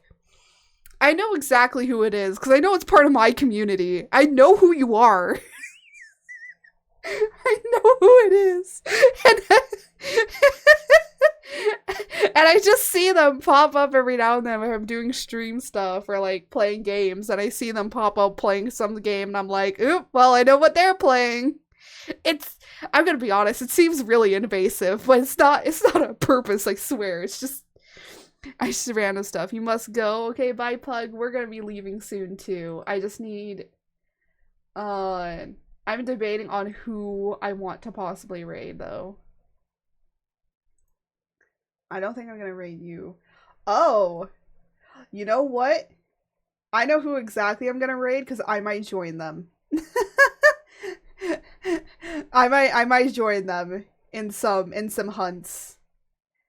I know exactly who it is because I know it's part of my community. I know who you are. I know who it is. And, and I just see them pop up every now and then when I'm doing stream stuff or like playing games, and I see them pop up playing some game, and I'm like, oop, well, I know what they're playing. It's, I'm gonna be honest, it seems really invasive, but it's not on purpose, I swear. It's just random stuff. You must go. Okay, bye, Pug. We're gonna be leaving soon too. I just need I'm debating on who I want to possibly raid though. I don't think I'm gonna raid you. Oh, you know what? I know who exactly I'm gonna raid because I might join them. I might join them in some hunts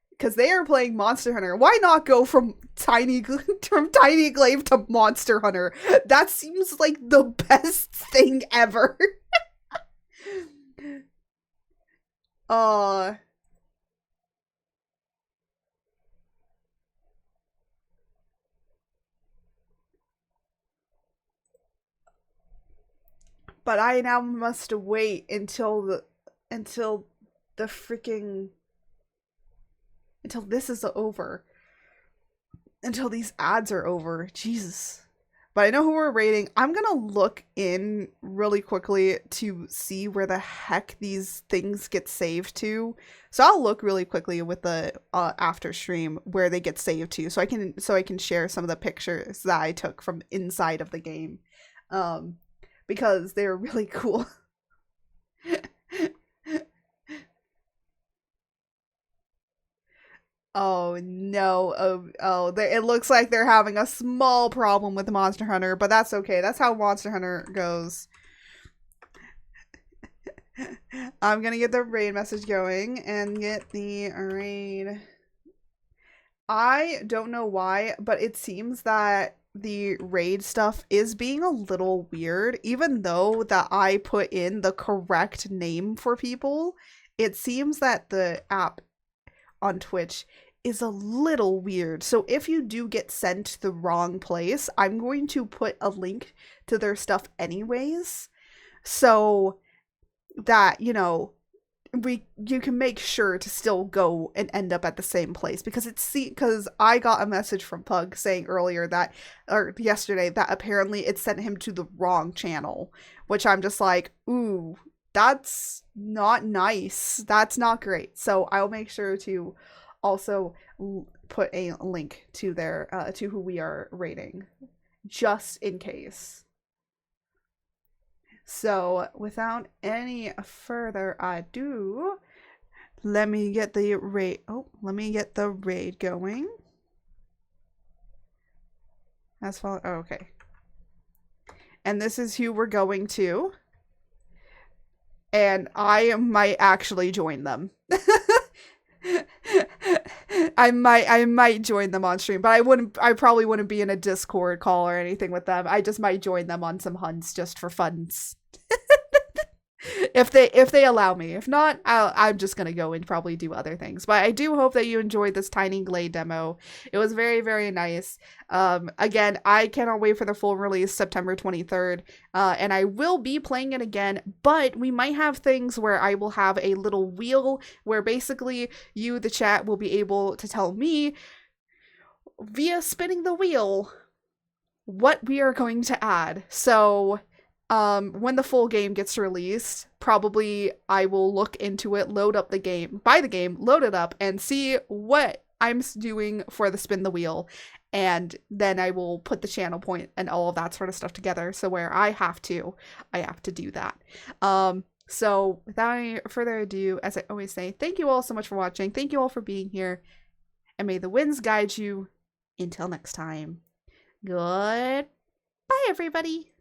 because they are playing Monster Hunter. Why not go from Tiny Glade to Monster Hunter? That seems like the best thing ever. uh but I now must wait until the freaking until this is over. Until these ads are over. Jesus. But I know who we're rating. I'm gonna look in really quickly to see where the heck these things get saved to. So I'll look really quickly with the after stream where they get saved to, so I can share some of the pictures that I took from inside of the game, because they were really cool. Oh no! It looks like they're having a small problem with Monster Hunter, but that's okay. That's how Monster Hunter goes. I'm gonna get the raid message going and get the raid. I don't know why, but it seems that the raid stuff is being a little weird, even though that I put in the correct name for people. It seems that the app on Twitch is a little weird. So if you do get sent to the wrong place, I'm going to put a link to their stuff anyways, so that, you know, you can make sure to still go and end up at the same place, because I got a message from Pug saying earlier that, or yesterday, that apparently it sent him to the wrong channel, which I'm just like, ooh, that's not nice. That's not great. So I'll make sure to also put a link to their to who we are rating, just in case. So without any further ado, let me get the raid. Oh, let me get the raid going. As far, oh, okay. And this is who we're going to. And I might actually join them. I might join them on stream, but I probably wouldn't be in a Discord call or anything with them. I just might join them on some hunts just for funs. If they allow me. If not, I'm just gonna go and probably do other things. But I do hope that you enjoyed this Tiny Glade demo. It was very, very nice. Again, I cannot wait for the full release September 23rd. And I will be playing it again, but we might have things where I will have a little wheel where basically you, the chat, will be able to tell me via spinning the wheel what we are going to add. So when the full game gets released, probably I will look into it, load up the game, buy the game, load it up, and see what I'm doing for the spin the wheel. And then I will put the channel point and all of that sort of stuff together. So where I have to do that. So without any further ado, as I always say, thank you all so much for watching. Thank you all for being here. And may the winds guide you until next time. Goodbye, everybody.